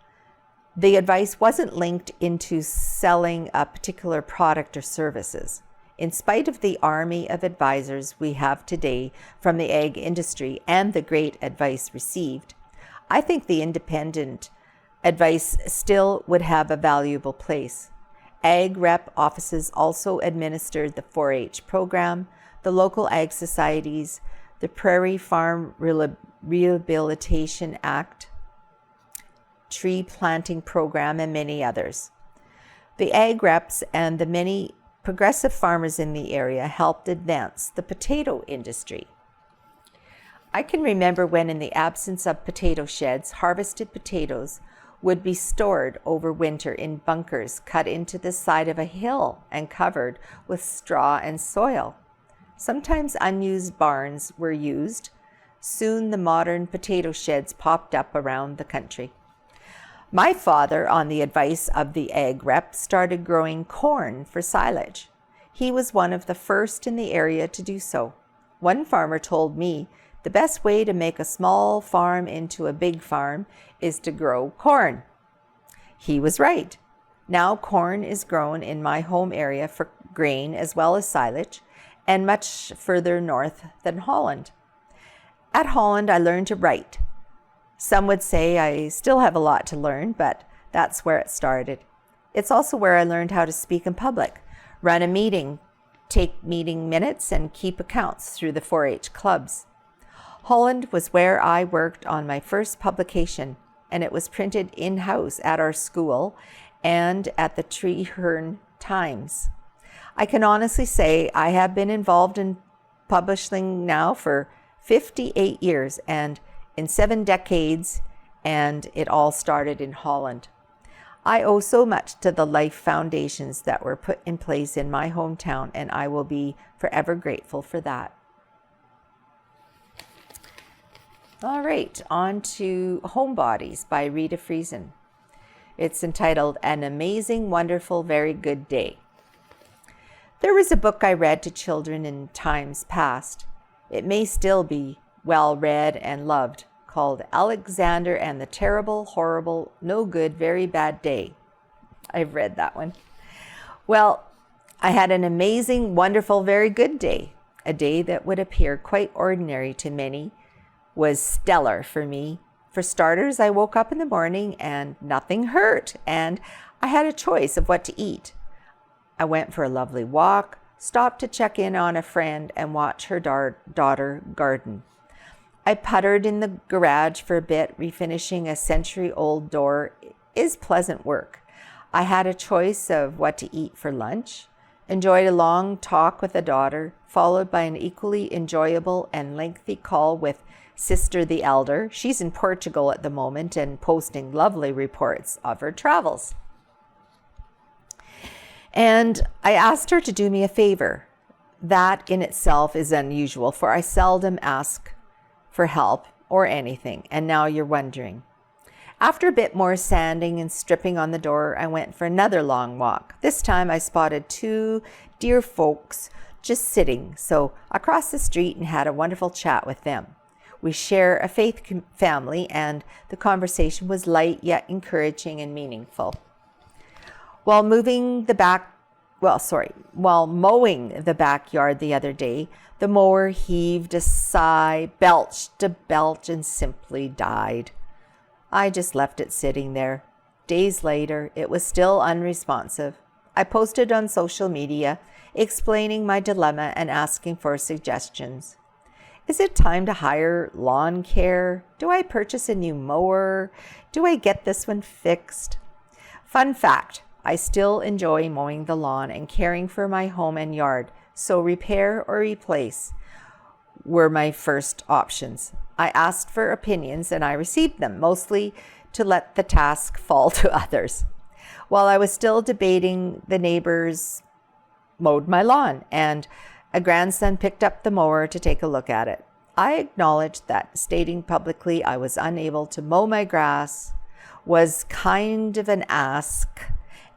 the advice wasn't linked into selling a particular product or services. In spite of the army of advisors we have today from the ag industry and the great advice received, I think the independent advice still would have a valuable place. Ag rep offices also administered the 4-H program, the local ag societies, the Prairie Farm Rehabilitation Act, tree planting program, and many others. The ag reps and the many progressive farmers in the area helped advance the potato industry. I can remember when, in the absence of potato sheds, harvested potatoes would be stored over winter in bunkers cut into the side of a hill and covered with straw and soil. Sometimes unused barns were used. Soon the modern potato sheds popped up around the country. My father, on the advice of the ag rep, started growing corn for silage. He was one of the first in the area to do so. One farmer told me the best way to make a small farm into a big farm is to grow corn. He was right. Now corn is grown in my home area for grain as well as silage, and much further north than Holland. At Holland, I learned to write. Some would say I still have a lot to learn, but that's where it started. It's also where I learned how to speak in public, run a meeting, take meeting minutes, and keep accounts through the 4-H clubs. Holland was where I worked on my first publication, and it was printed in-house at our school and at the Treherne Times. I can honestly say I have been involved in publishing now for 58 years and in 7 decades, and it all started in Holland. I owe so much to the life foundations that were put in place in my hometown, and I will be forever grateful for that. All right, on to Homebodies by Rita Friesen. It's entitled An Amazing, Wonderful, Very Good Day. There was a book I read to children in times past. It may still be well read and loved, called Alexander and the Terrible, Horrible, No Good, Very Bad Day. I've read that one. Well, I had an amazing, wonderful, very good day. A day that would appear quite ordinary to many was stellar for me. For starters, I woke up in the morning and nothing hurt, and I had a choice of what to eat. I went for a lovely walk, stopped to check in on a friend and watch her daughter garden. I puttered in the garage for a bit. Refinishing a century-old door is pleasant work. I had a choice of what to eat for lunch, enjoyed a long talk with a daughter, followed by an equally enjoyable and lengthy call with Sister the Elder. She's in Portugal at the moment and posting lovely reports of her travels. And I asked her to do me a favor. That in itself is unusual, for I seldom ask for help or anything, and now you're wondering. After a bit more sanding and stripping on the door, I went for another long walk. This time I spotted two dear folks just sitting, so I crossed the street and had a wonderful chat with them. We share a faith family, and the conversation was light yet encouraging and meaningful. While mowing the backyard the other day, the mower heaved a sigh, belched a belch, and simply died. I just left it sitting there. Days later, it was still unresponsive. I posted on social media, explaining my dilemma and asking for suggestions. Is it time to hire lawn care? Do I purchase a new mower? Do I get this one fixed? Fun fact, I still enjoy mowing the lawn and caring for my home and yard, so repair or replace were my first options. I asked for opinions and I received them, mostly to let the task fall to others. While I was still debating, the neighbors mowed my lawn and a grandson picked up the mower to take a look at it. I acknowledged that stating publicly I was unable to mow my grass was kind of an ask.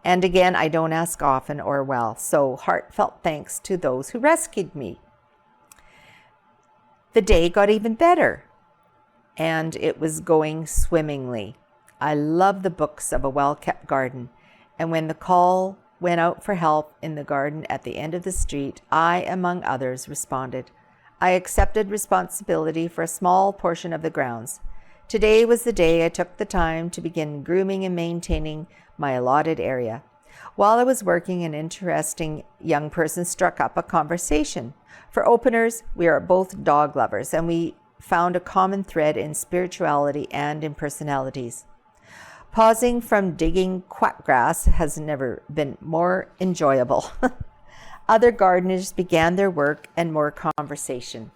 And again, I don't ask often or well, so heartfelt thanks to those who rescued me. The day got even better, and it was going swimmingly. I love the books of a well-kept garden, and when the call went out for help in the garden at the end of the street, I, among others, responded. I accepted responsibility for a small portion of the grounds. Today was the day I took the time to begin grooming and maintaining my allotted area. While I was working, an interesting young person struck up a conversation. For openers, we are both dog lovers, and we found a common thread in spirituality and in personalities. Pausing from digging quack grass has never been more enjoyable. Other gardeners began their work and more conversation.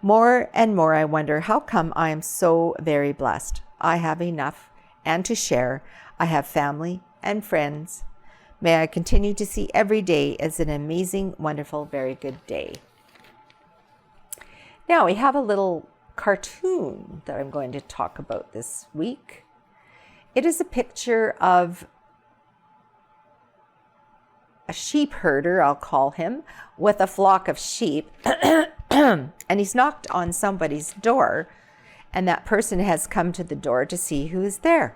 More and more I wonder, how come I am so very blessed? I have enough and to share. I have family and friends. May I continue to see every day as an amazing, wonderful, very good day. Now we have a little cartoon that I'm going to talk about this week. It is a picture of a sheep herder, I'll call him, with a flock of sheep. And he's knocked on somebody's door, and that person has come to the door to see who is there.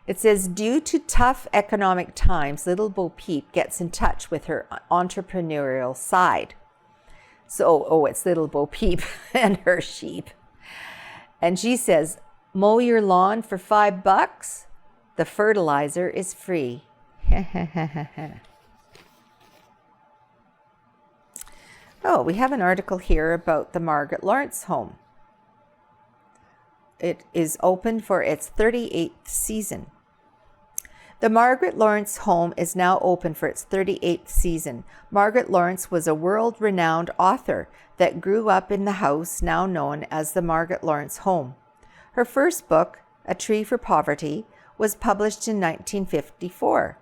It says, due to tough economic times, Little Bo Peep gets in touch with her entrepreneurial side. So, it's Little Bo Peep and her sheep. And she says, mow your lawn for $5. The fertilizer is free. Oh, we have an article here about the Margaret Lawrence home. It is open for its 38th season. The Margaret Lawrence home is now open for its 38th season. Margaret Lawrence was a world-renowned author that grew up in the house now known as the Margaret Lawrence home. Her first book, A Tree for Poverty, was published in 1954.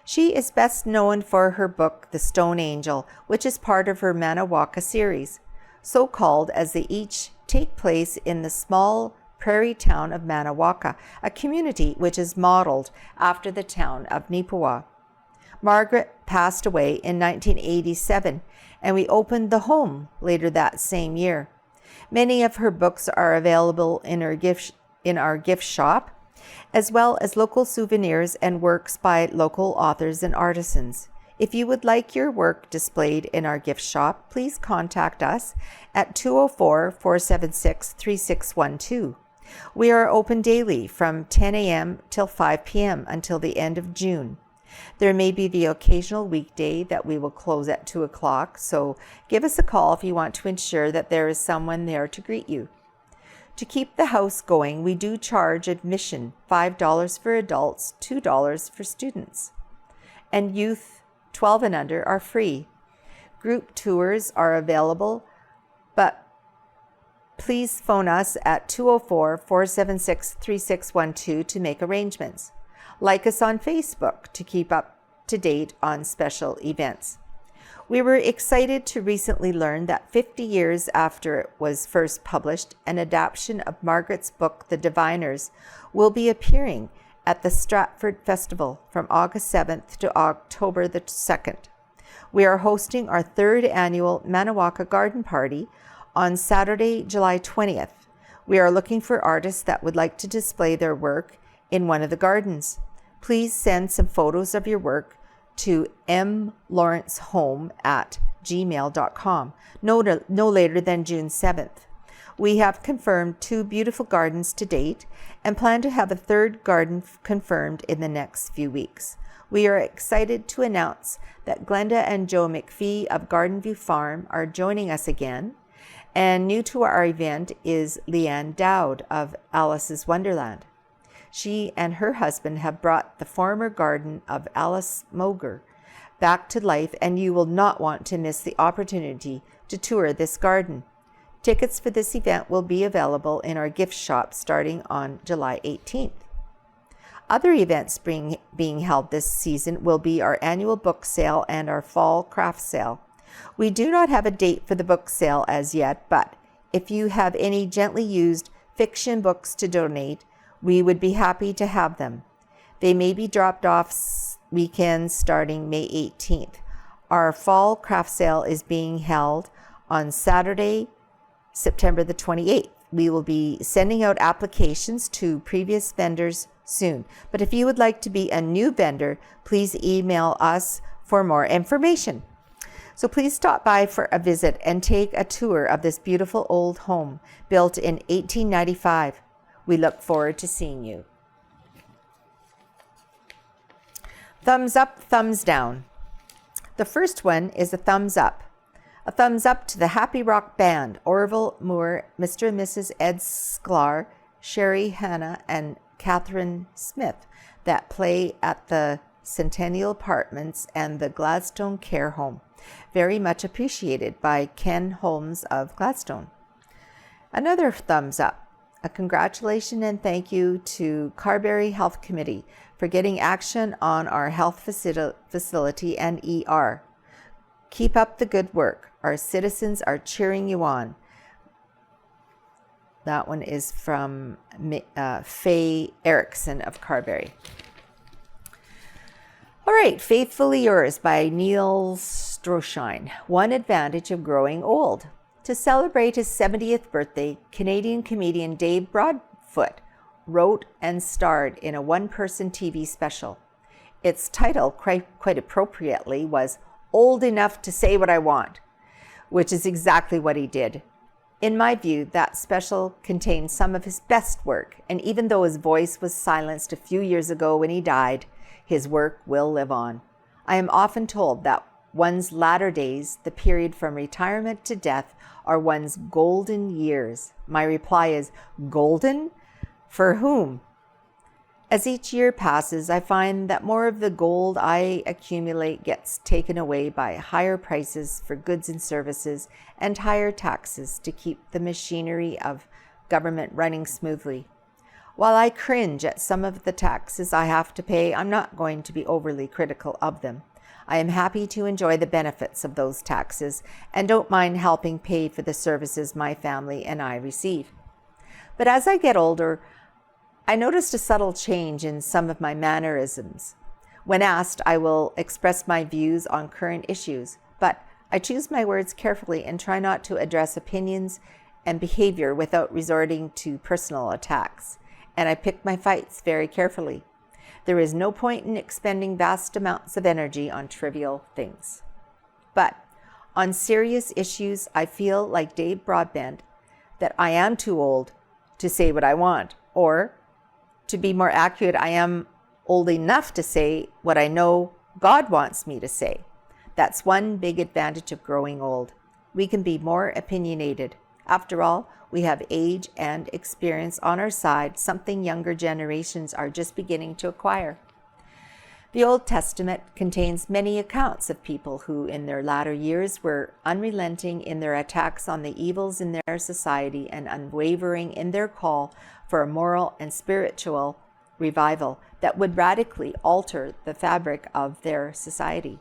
She is best known for her book, The Stone Angel, which is part of her Manawanka series, so called as they each take place in the small prairie town of Manawanka, a community which is modeled after the town of Neepawa. Margaret passed away in 1987, and we opened the home later that same year. Many of her books are available in our gift shop, as well as local souvenirs and works by local authors and artisans. If you would like your work displayed in our gift shop, please contact us at 204-476-3612. We are open daily from 10 a.m. till 5 p.m. until the end of June. There may be the occasional weekday that we will close at 2 o'clock, so give us a call if you want to ensure that there is someone there to greet you. To keep the house going, we do charge admission, $5 for adults, $2 for students. And youth 12 and under are free. Group tours are available, but please phone us at 204-476-3612 to make arrangements. Like us on Facebook to keep up to date on special events. We were excited to recently learn that 50 years after it was first published, an adaptation of Margaret's book, The Diviners, will be appearing at the Stratford Festival from August 7th to October the 2nd. We are hosting our 3rd annual Manawanka Garden Party on Saturday, July 20th. We are looking for artists that would like to display their work in one of the gardens. Please send some photos of your work to mlawrencehome@gmail.com, no later than June 7th. We have confirmed 2 beautiful gardens to date and plan to have a 3rd garden confirmed in the next few weeks. We are excited to announce that Glenda and Joe McPhee of Garden View Farm are joining us again, and new to our event is Leanne Dowd of Alice's Wonderland. She and her husband have brought the former garden of Alice Moger back to life, and you will not want to miss the opportunity to tour this garden. Tickets for this event will be available in our gift shop starting on July 18th. Other events being held this season will be our annual book sale and our fall craft sale. We do not have a date for the book sale as yet, but if you have any gently used fiction books to donate, we would be happy to have them. They may be dropped off weekends starting May 18th. Our fall craft sale is being held on Saturday, September the 28th. We will be sending out applications to previous vendors soon. But if you would like to be a new vendor, please email us for more information. So please stop by for a visit and take a tour of this beautiful old home built in 1895. We look forward to seeing you. Thumbs up, thumbs down. The first one is a thumbs up. A thumbs up to the Happy Rock Band, Orville Moore, Mr. and Mrs. Ed Sklar, Sherry Hanna, and Catherine Smith, that play at the Centennial Apartments and the Gladstone Care Home. Very much appreciated by Ken Holmes of Gladstone. Another thumbs up. A congratulations and thank you to Carberry Health Committee for getting action on our health facility and ER. Keep up the good work. Our citizens are cheering you on. That one is from Faye Erickson of Carberry. All right, Faithfully Yours by Neil Stroshine. One advantage of growing old. To celebrate his 70th birthday, Canadian comedian Dave Broadfoot wrote and starred in a one-person TV special. Its title, quite appropriately, was Old Enough to Say What I Want, which is exactly what he did. In my view, that special contains some of his best work, and even though his voice was silenced a few years ago when he died, his work will live on. I am often told that one's latter days, the period from retirement to death, are one's golden years. My reply is, golden? For whom? As each year passes, I find that more of the gold I accumulate gets taken away by higher prices for goods and services and higher taxes to keep the machinery of government running smoothly. While I cringe at some of the taxes I have to pay, I'm not going to be overly critical of them. I am happy to enjoy the benefits of those taxes and don't mind helping pay for the services my family and I receive. But as I get older, I noticed a subtle change in some of my mannerisms. When asked, I will express my views on current issues, but I choose my words carefully and try not to address opinions and behavior without resorting to personal attacks. And I pick my fights very carefully. There is no point in expending vast amounts of energy on trivial things. But on serious issues, I feel like Dave Broadbent that I am too old to say what I want, or to be more accurate, I am old enough to say what I know God wants me to say. That's one big advantage of growing old. We can be more opinionated. After all, we have age and experience on our side, something younger generations are just beginning to acquire. The Old Testament contains many accounts of people who, in their latter years, were unrelenting in their attacks on the evils in their society and unwavering in their call for a moral and spiritual revival that would radically alter the fabric of their society.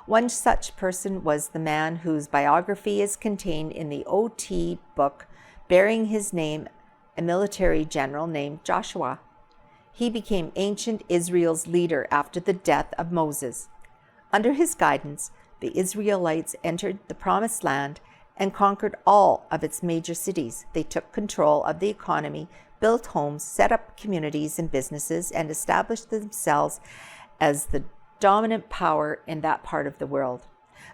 One such person was the man whose biography is contained in the OT book bearing his name, a military general named Joshua. He became ancient Israel's leader after the death of Moses. Under his guidance, the Israelites entered the Promised Land and conquered all of its major cities. They took control of the economy, built homes, set up communities and businesses, and established themselves as the dominant power in that part of the world.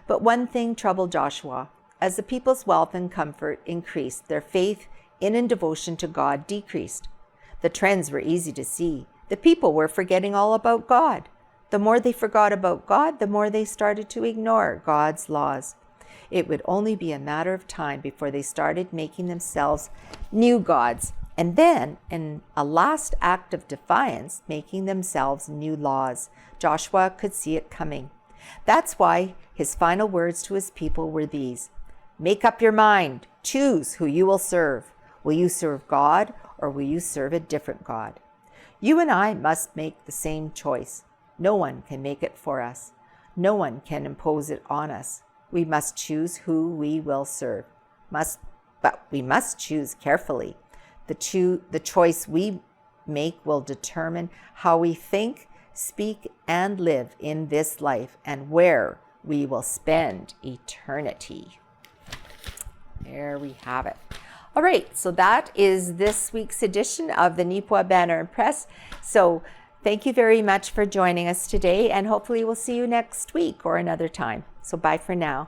But one thing troubled Joshua. As the people's wealth and comfort increased, their faith in and devotion to God decreased. The trends were easy to see. The people were forgetting all about God. The more they forgot about God, the more they started to ignore God's laws. It would only be a matter of time before they started making themselves new gods, and then, in a last act of defiance, making themselves new laws. Joshua could see it coming. That's why his final words to his people were these: "Make up your mind. Choose who you will serve. Will you serve God, or will you serve a different God?" You and I must make the same choice. No one can make it for us. No one can impose it on us. We must choose who we will serve. But we must choose carefully. The choice we make will determine how we think, speak, and live in this life, and where we will spend eternity. There we have it. All right, so that is this week's edition of the Neepawa Banner and Press. So thank you very much for joining us today, and hopefully we'll see you next week or another time. So bye for now.